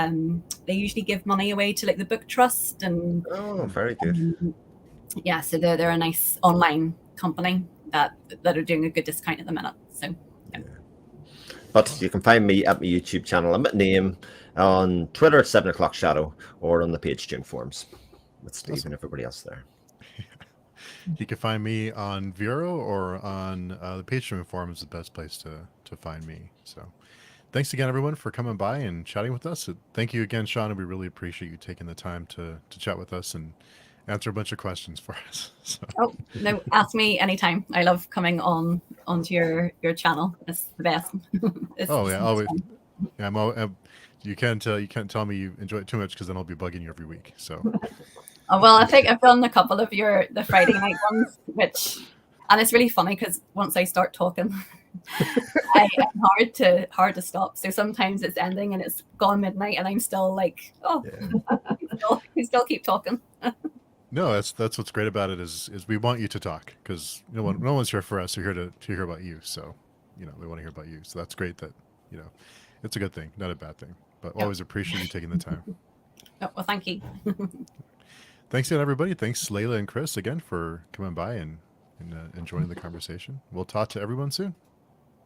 usually give money away to like the book trust and very good. So they're a nice online company that are doing a good discount at the minute. So But you can find me at my YouTube channel. I'm at name on Twitter at 7 o'clock shadow or on the Page Tune forums with Steve and everybody else there. You can find me on Vero or on the Patreon forum is the best place to find me. So thanks again, everyone, for coming by and chatting with us. Thank you again, Shauna. We really appreciate you taking the time to chat with us and answer a bunch of questions for us. So. Oh, no, ask me anytime. I love coming onto your channel. It's the best. Always. Yeah, you can't tell me you enjoy it too much because then I'll be bugging you every week. So. Well, I think I've done a couple of the Friday night ones, and it's really funny because once I start talking, it's hard to stop. So sometimes it's ending and it's gone midnight, and I'm still like, we still keep talking. No, that's what's great about it is we want you to talk because no one's here for us. We're here to hear about you. So we want to hear about you. So that's great that it's a good thing, not a bad thing. But always appreciate you taking the time. Oh, well, thank you. Thanks again, everybody. Thanks, Layla and Chris, again for coming by and joining the conversation. We'll talk to everyone soon.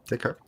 Take care.